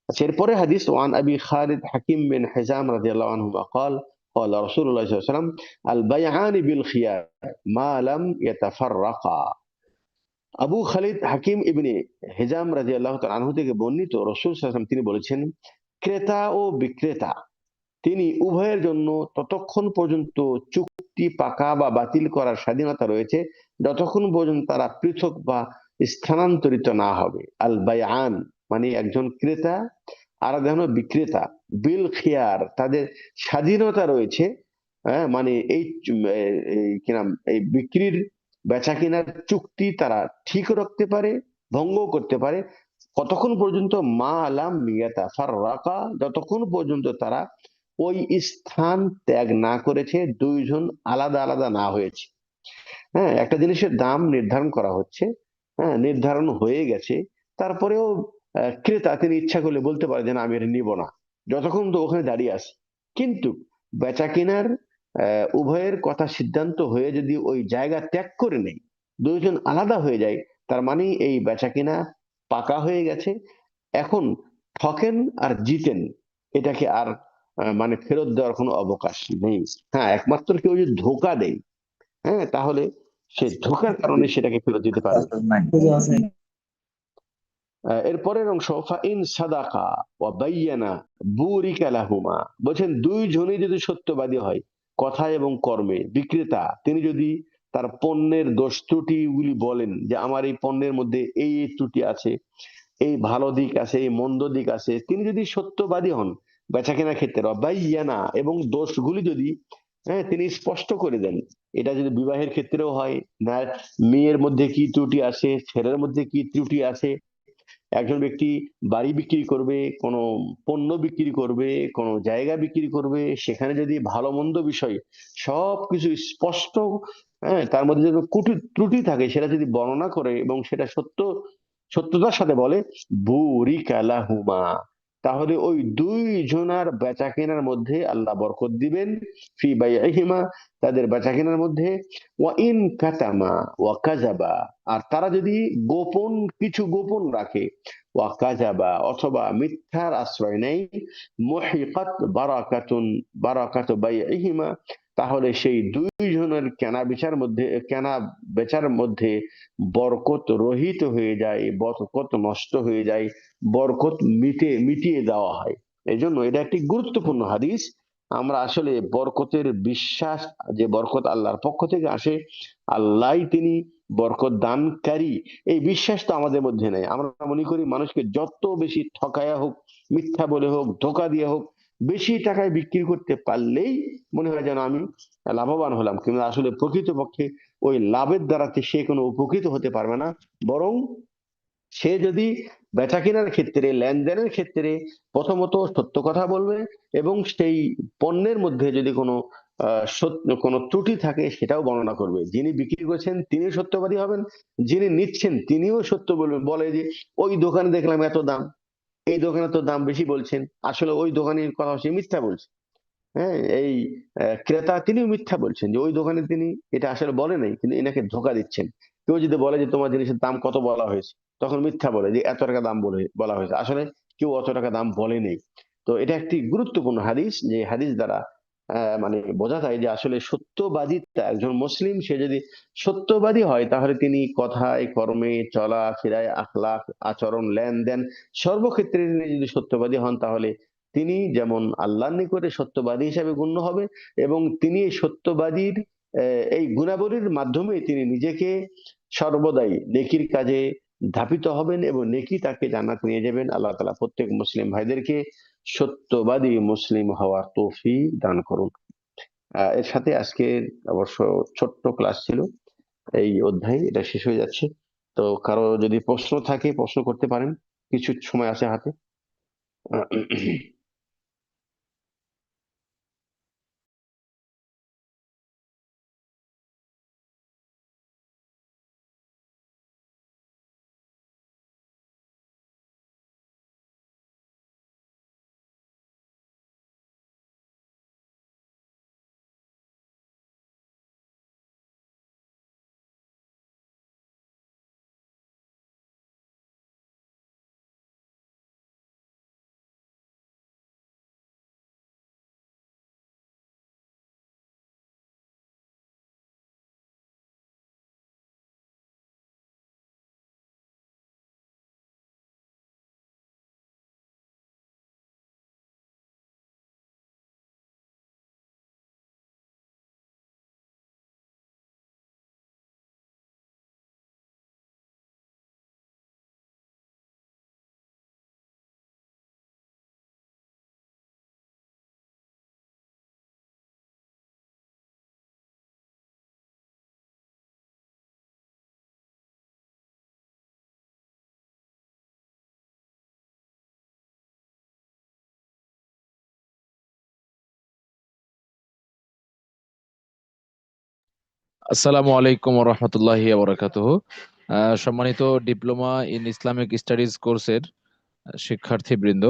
আচ্ছা, এরপরে হাদিস, ওয়ান আবি খালিদ হাকিম বিন হিজাম রাদিয়াল্লাহু আনহু قال قال رسول الله صلى الله عليه وسلم البيعان بالخيار ما لم يتفرقا। আবু খালিদ হাকিম ইবনে হিজাম রাদিয়াল্লাহু তাআলা আনহু থেকে বর্ণিত, রাসূল সাল্লাল্লাহু আলাইহি ওয়াসাল্লাম তিনি বলেছেন, ক্রেতা ও বিক্রেতা তিনি উভয়ের জন্য ততক্ষণ পর্যন্ত চুক্তি পাকা বা বাতিল করার স্বাধীনতা রয়েছে যতক্ষণ পর্যন্ত তারা পৃথক বা স্থানান্তরিত না হবে। আল বায়ান মানে একজন ক্রেতা আর একজন বিক্রেতা, বিল খিয়ার তাদের স্বাধীনতা রয়েছে। হ্যাঁ, মানে এই কি নাম, এই বিক্রির বেচা কেনার চুক্তি তারা ঠিক রাখতে পারে, ভঙ্গ করতে পারে, কতক্ষণ পর্যন্ত মা আলাম মিয়াতা ফাররাকা, যতক্ষণ পর্যন্ত তারা ওই স্থান ত্যাগ না করেছে, দুইজন আলাদা আলাদা না হয়েছে। হ্যাঁ, একটা জিনিসের দাম নির্ধারণ করা হচ্ছে, হ্যাঁ নির্ধারণ হয়ে গেছে, তারপরেও ক্রেতা তিনি ইচ্ছা করলে বলতে পারে যে না আমি এটা নিব না, যতক্ষণ তো ওখানে দাঁড়িয়ে আছে। কিন্তু বেচা কেনার উভয়ের কথা সিদ্ধান্ত হয়ে যদি ওই জায়গা ত্যাগ করে নেই, দুইজন আলাদা হয়ে যায়, তার মানে এই বেচা কেনা পাকা হয়ে গেছে। এখন ঠকেন আর জিতেন, এটাকে আর মানে ফেরত দেওয়ার কোনো অবকাশ নেই। হ্যাঁ, একমাত্র কেউ যদি ধোকা দেয়, হ্যাঁ, তাহলে সে ধোঁকার কারণে সেটাকে ফেরত দিতে পারবে। এর পরের অংশ ফাইন সাদাকা ওয়া বাইয়ানা বুরিকা লাহুমা, বলছেন দুইজনেই যদি সত্যবাদী হয় কথায় এবং কর্মে, বিক্রেতা তিনি যদি তার পণ্যের দোষ ত্রুটিগুলি বলেন যে আমার এই পণ্যের মধ্যে এই এই ত্রুটি আছে, এই ভালো দিক আছে, এই মন্দ দিক আছে, তিনি যদি সত্যবাদী হন বেচাকেনার ক্ষেত্রে, রবাইয়ানা এবং দোষগুলি যদি, হ্যাঁ, তিনি স্পষ্ট করে দেন। এটা যদি বিবাহের ক্ষেত্রেও হয়, না মেয়ের মধ্যে কি ত্রুটি আছে, ছেলের মধ্যে কি ত্রুটি আছে, একজন ব্যক্তি বাড়ি বিক্রি করবে, কোনো পণ্য বিক্রি করবে, কোনো জায়গা বিক্রি করবে, সেখানে যদি ভালো মন্দ বিষয় সবকিছু স্পষ্ট, হ্যাঁ, তার মধ্যে যদি ত্রুটি ত্রুটি থাকে সেটা যদি বর্ণনা করে এবং সেটা সত্যতার সাথে বলে, বুরিকা লাহুমা, তাহলে ওই দুই জনার বেচা কেনার মধ্যে আল্লাহ বরকত দিবেন। ফি বাইহিমা, তাদের বেচা কেনার মধ্যে। ওয়া ইন কাতামা ওয়া কাজাবা, আর তারা যদি গোপন কিছু গোপন রাখে, ওয়া কাজাবা অথবা মিথ্যার আশ্রয় নেয়, মুহিকাত বারাকাতুন বারাকাতু বাইহিমা, তাহলে সেই দুই জনের কেনা বেচার মধ্যে বরকত রহিত হয়ে যায়, বরকত নষ্ট হয়ে যায়, বরকত মিটিয়ে দেওয়া হয়। এই জন্য এটা একটি গুরুত্বপূর্ণ হাদিস। আমরা আসলে বরকতের বিশ্বাস, যে বরকত আল্লাহর পক্ষ থেকে আসে, আল্লাহ তিনি বরকত দানকারী, এই বিশ্বাস তো আমাদের মধ্যে নেই। আমরা মনে করি মানুষকে যত বেশি ঠকায়া হোক, মিথ্যা বলে হোক, ধোকা দিয়ে হোক, বেশি টাকায় বিক্রি করতে পারলেই মনে হয় যেন আমি লাভবান হলাম, কিন্তু আসলে প্রকৃতপক্ষে ওই লাভের দ্বারাতে সে কোনো উপকৃত হতে পারবে না। বরং সে যদি বেচা কেনার ক্ষেত্রে, লেনদেনের ক্ষেত্রে প্রথমত সত্য কথা বলবে, এবং সেই পণ্যের মধ্যে যদি কোনো কোনো ত্রুটি থাকে সেটাও বর্ণনা করবে। যিনি বিক্রি করছেন তিনি সত্যবাদী হবেন, যিনি নিচ্ছেন তিনিও সত্য বলবেন, বলে যে ওই দোকানে দেখলাম এত দাম, এই দোকানে তো দাম বেশি বলছেন, আসলে ওই দোকানের কথা সে মিথ্যা বলছে। হ্যাঁ, এই ক্রেতা তিনিও মিথ্যা বলছেন যে ওই দোকানে তিনি এটা আসলে বলে নাই, কিন্তু এনাকে ধোকা দিচ্ছেন। কেউ যদি বলে যে তোমার জিনিসের দাম কত বলা হয়েছে, তখন মিথ্যা বলে যে এত টাকা দাম বলা হয়েছে, আসলে কেউ অত টাকা দাম বলে নেই। তো এটা একটি গুরুত্বপূর্ণ হাদিস, যে হাদিস দ্বারা মানে বোঝা যায় যে আসলে সত্যবাদিতা, একজন মুসলিম সে যদি সত্যবাদী হয় তাহলে তিনি কথায় কর্মে চলা ফেরায় আখলাক আচরণ লেনদেন সর্বক্ষেত্রে তিনি যদি সত্যবাদী হন, তাহলে তিনি যেমন আল্লাহর নিকটে সত্যবাদী হিসাবে গণ্য হবে, এবং তিনি এই সত্যবাদীর এই গুণাবলীর মাধ্যমে তিনি নিজেকে সর্বদাই নেকির কাজে ধাবিত হবেন, এবং নেকি তাকে জান্নাত নিয়ে যাবেন। আল্লাহ তাআলা প্রত্যেক মুসলিম ভাইদেরকে সত্যবাদী মুসলিম হওয়ার তৌফিক দান করুন। এর সাথে আজকের অবশ্য ছোট্ট ক্লাস ছিল, এই অধ্যায় এটা শেষ হয়ে যাচ্ছে। তো কারো যদি প্রশ্ন থাকে প্রশ্ন করতে পারেন, কিছু সময় আছে হাতে। আসসালামু আলাইকুম ওয়া রাহমাতুল্লাহি ওয়া বারাকাতুহু। সম্মানিত ডিপ্লোমা ইন ইসলামিক স্টাডিজ কোর্সের শিক্ষার্থীবৃন্দ,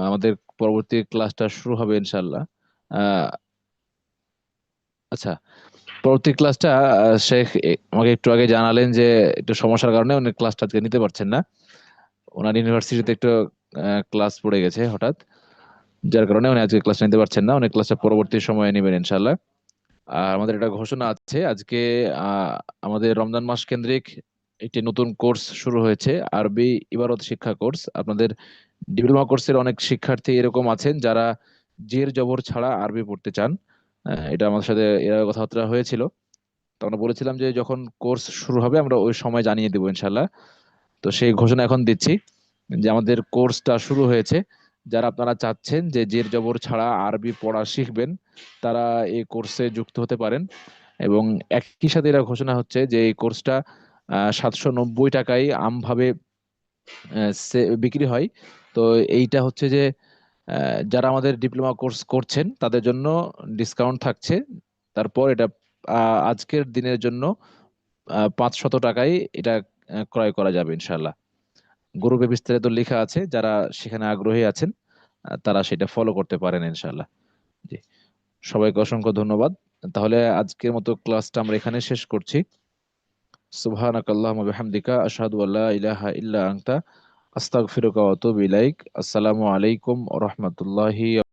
আমাদের পরবর্তী ক্লাসটা শুরু হবে ইনশাআল্লাহ। আহ, আচ্ছা, পরবর্তী ক্লাসটা শেখ আমাকে একটু আগে জানালেন যে একটু সমস্যার কারণে উনি ক্লাসটা আজকে নিতে পারছেন না। ওনার ইউনিভার্সিটিতে একটু ক্লাস পড়ে গেছে হঠাৎ, যার কারণে উনি আজকে ক্লাস নিতে পারছেন না। উনি ক্লাসটা পরবর্তী সময়ে নেবেন ইনশাআল্লাহ। আর আমাদের একটা ঘোষণা আছে আজকে, আহ, আমাদের রমজান মাস কেন্দ্রিক একটি নতুন কোর্স শুরু হয়েছে, আরবি ইবারত শিক্ষা কোর্স। আপনাদের ডিপ্লোমা কোর্সের অনেক শিক্ষার্থী এরকম আছেন যারা জের জবর ছাড়া আরবি পড়তে চান। এটা আমাদের সাথে এর আগে কথাবার্তা হয়েছিল। তো আমরা বলেছিলাম যে যখন কোর্স শুরু হবে আমরা ওই সময় জানিয়ে দেবো ইনশাল্লাহ। তো সেই ঘোষণা এখন দিচ্ছি যে আমাদের কোর্সটা শুরু হয়েছে। যারা আপনারা চাচ্ছেন যে জের জবর ছাড়া আরবি পড়া শিখবেন, তারা এই কোর্সে যুক্ত হতে পারেন। এবং একই সাথে এরা ঘোষণা হচ্ছে যে এই কোর্সটা 790 টাকায় আমভাবে বিক্রি হয়। তো এইটা হচ্ছে যে যারা আমাদের ডিপ্লোমা কোর্স করছেন তাদের জন্য ডিসকাউন্ট থাকছে। তারপর এটা আজকের দিনের জন্য 500 টাকায় এটা ক্রয় করা যাবে ইনশাল্লাহ। গ্রুপে বিস্তারিত লেখা আছে, যারা সেখানে আগ্রহী আছেন তারা সেটা ফলো করতে পারেন ইনশাল্লাহ। জি, সবাইকে অসংখ্য ধন্যবাদ। তাহলে আজকের মতো ক্লাসটা আমরা এখানে শেষ করছি। সুবহানাকাল্লাহুম্মা বিহামদিকা আশহাদু আল্লা ইলাহা ইল্লা আনতা আস্তাগফিরুকা ওয়া আতুবু ইলাইক। আসসালামু আলাইকুম ওয়া রাহমাতুল্লাহি